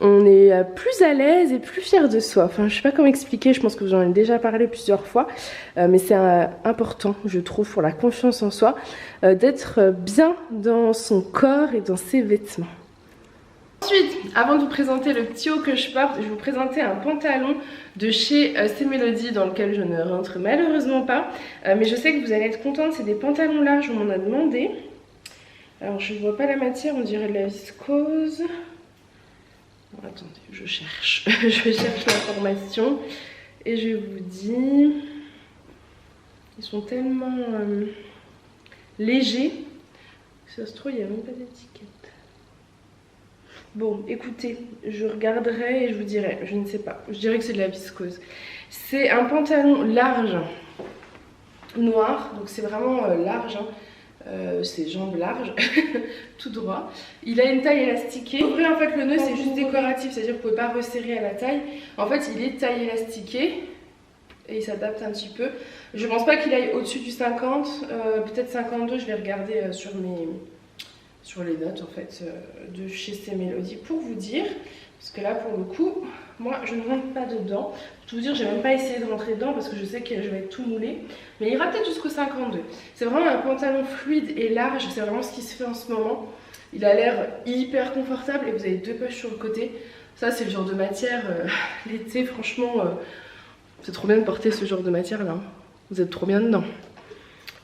[SPEAKER 1] On est plus à l'aise et plus fier de soi. Enfin, je sais pas comment expliquer, je pense que j'en ai déjà parlé plusieurs fois. Mais c'est important, je trouve, pour la confiance en soi, d'être bien dans son corps et dans ses vêtements. Ensuite, avant de vous présenter le petit haut que je porte, je vais vous présenter un pantalon de chez C Melody dans lequel je ne rentre malheureusement pas. Mais je sais que vous allez être contente, c'est des pantalons larges, on m'en a demandé. Alors je ne vois pas la matière, on dirait de la viscose. Bon, attendez, je cherche. Je cherche l'information et je vous dis... Ils sont tellement légers. Ça se trouve, il n'y a même pas d'étiquette. Bon, écoutez, je regarderai et je vous dirai, je ne sais pas. Je dirais que c'est de la viscose. C'est un pantalon large, noir, donc c'est vraiment large, hein. C'est jambes larges, tout droit. Il a une taille élastiquée. Après, en fait, le nœud c'est juste décoratif, c'est-à-dire que vous ne pouvez pas resserrer à la taille. En fait, il est taille élastiquée et il s'adapte un petit peu. Je pense pas qu'il aille au-dessus du 50, peut-être 52, je vais regarder sur les notes en fait de chez C Melody pour vous dire, parce que là pour le coup moi je ne rentre pas dedans. Pour tout vous dire, j'ai même pas essayé de rentrer dedans parce que je sais que je vais être tout moulée, mais il ira peut-être jusqu'au 52. C'est vraiment un pantalon fluide et large, c'est vraiment ce qui se fait en ce moment. Il a l'air hyper confortable et vous avez deux poches sur le côté. Ça c'est le genre de matière l'été, franchement c'est trop bien de porter ce genre de matière là. Vous êtes trop bien dedans.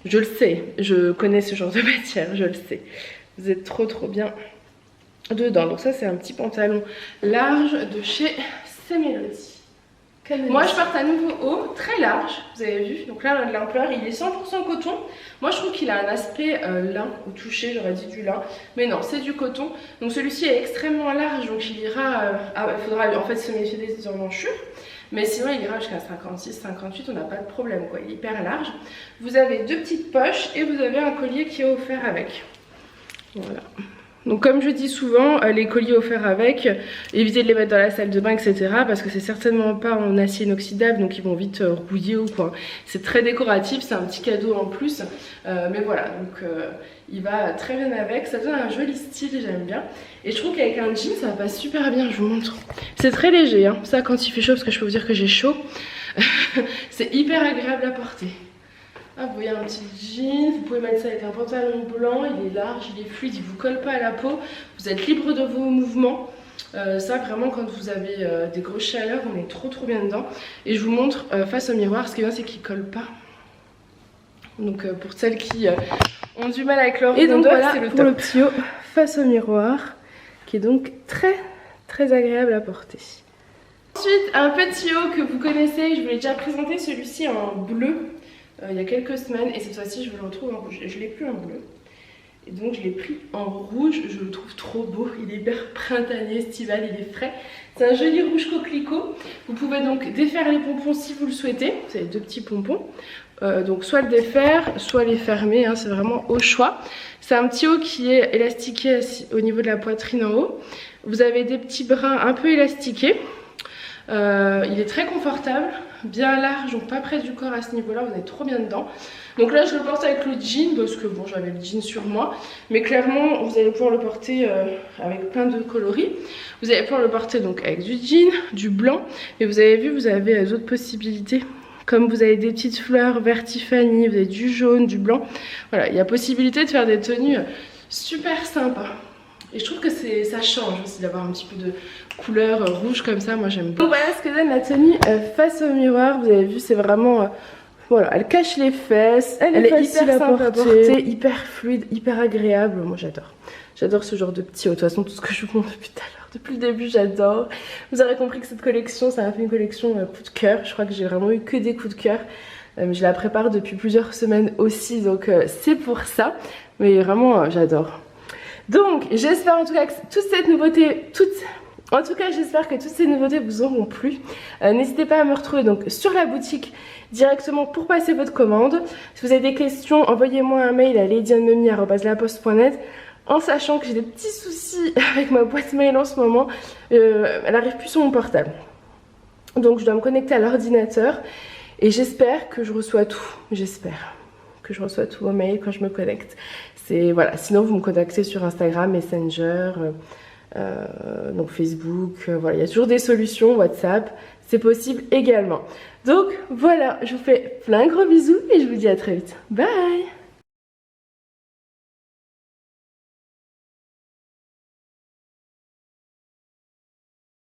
[SPEAKER 1] Je le sais, je connais ce genre de matière, je le sais. Vous êtes trop bien dedans. Donc ça c'est un petit pantalon large de chez C Melody. Moi je porte à nouveau haut, très large, vous avez vu. Donc là l'ampleur il est 100% coton. Moi je trouve qu'il a un aspect lin au toucher, j'aurais dit du lin. Mais non, c'est du coton. Donc celui-ci est extrêmement large, donc il ira... il faudra en fait se méfier des emmanchures. Mais sinon il ira jusqu'à 56, 58, on n'a pas de problème quoi, il est hyper large. Vous avez deux petites poches et vous avez un collier qui est offert avec. Voilà. Donc comme je dis souvent, les colliers offerts avec, évitez de les mettre dans la salle de bain, etc. Parce que c'est certainement pas en acier inoxydable, donc ils vont vite rouiller ou quoi. C'est très décoratif, c'est un petit cadeau en plus. Mais voilà, donc il va très bien avec, ça donne un joli style, j'aime bien. Et je trouve qu'avec un jean, ça passe super bien, je vous montre. C'est très léger, hein. Ça quand il fait chaud, parce que je peux vous dire que j'ai chaud. C'est hyper agréable à porter. Ah, vous voyez un petit jean, vous pouvez mettre ça avec un pantalon blanc, il est large, il est fluide, il ne vous colle pas à la peau, vous êtes libre de vos mouvements. Ça vraiment quand vous avez des grosses chaleurs, on est trop bien dedans. Et je vous montre face au miroir, ce qui est bien c'est qu'il ne colle pas. Donc pour celles qui ont du mal avec leur rondeur, voilà c'est le pour le petit haut face au miroir, qui est donc très agréable à porter. Ensuite un petit haut que vous connaissez, je vous l'ai déjà présenté, celui-ci en bleu. Il y a quelques semaines et cette fois-ci je le retrouve en rouge. Je l'ai plus en bleu et donc je l'ai pris en rouge. Je le trouve trop beau, il est hyper printanier, estival, il est frais. C'est un joli rouge coquelicot. Vous pouvez donc défaire les pompons si vous le souhaitez. Vous avez deux petits pompons. Donc soit le défaire, soit les fermer, hein, c'est vraiment au choix. C'est un petit haut qui est élastiqué au niveau de la poitrine en haut. Vous avez des petits brins un peu élastiqués. Il est très confortable, bien large, donc pas près du corps à ce niveau là, vous êtes trop bien dedans. Donc là je le porte avec le jean parce que bon j'avais le jean sur moi, mais clairement vous allez pouvoir le porter avec plein de coloris. Vous allez pouvoir le porter donc avec du jean, du blanc, et vous avez vu vous avez d'autres possibilités. Comme vous avez des petites fleurs vert Tiffany, vous avez du jaune, du blanc. Voilà, il y a possibilité de faire des tenues super sympas. Et je trouve que ça change aussi d'avoir un petit peu de couleur rouge comme ça, moi j'aime beaucoup. Donc voilà ce que donne la tenue face au miroir, vous avez vu c'est vraiment... voilà, elle cache les fesses, elle est hyper simple à porter, hyper fluide, hyper agréable, moi j'adore. J'adore ce genre de petit haut, de toute façon tout ce que je vous montre depuis tout à l'heure, depuis le début j'adore. Vous aurez compris que cette collection, ça m'a fait une collection coup de cœur, je crois que j'ai vraiment eu que des coups de cœur. Je la prépare depuis plusieurs semaines aussi, donc c'est pour ça, mais vraiment j'adore. Donc j'espère en tout cas que j'espère que toutes ces nouveautés vous auront plu. N'hésitez pas à me retrouver donc sur la boutique directement pour passer votre commande. Si vous avez des questions, envoyez-moi un mail à ladyandmemi@laposte.net, en sachant que j'ai des petits soucis avec ma boîte mail en ce moment. Elle n'arrive plus sur mon portable. Donc je dois me connecter à l'ordinateur et j'espère que je reçois tout. J'espère que je reçois tous vos mails quand je me connecte. Voilà. Sinon vous me contactez sur Instagram, Messenger, donc Facebook, voilà, il y a toujours des solutions, WhatsApp, c'est possible également. Donc voilà, je vous fais plein de gros bisous et je vous dis à très vite. Bye!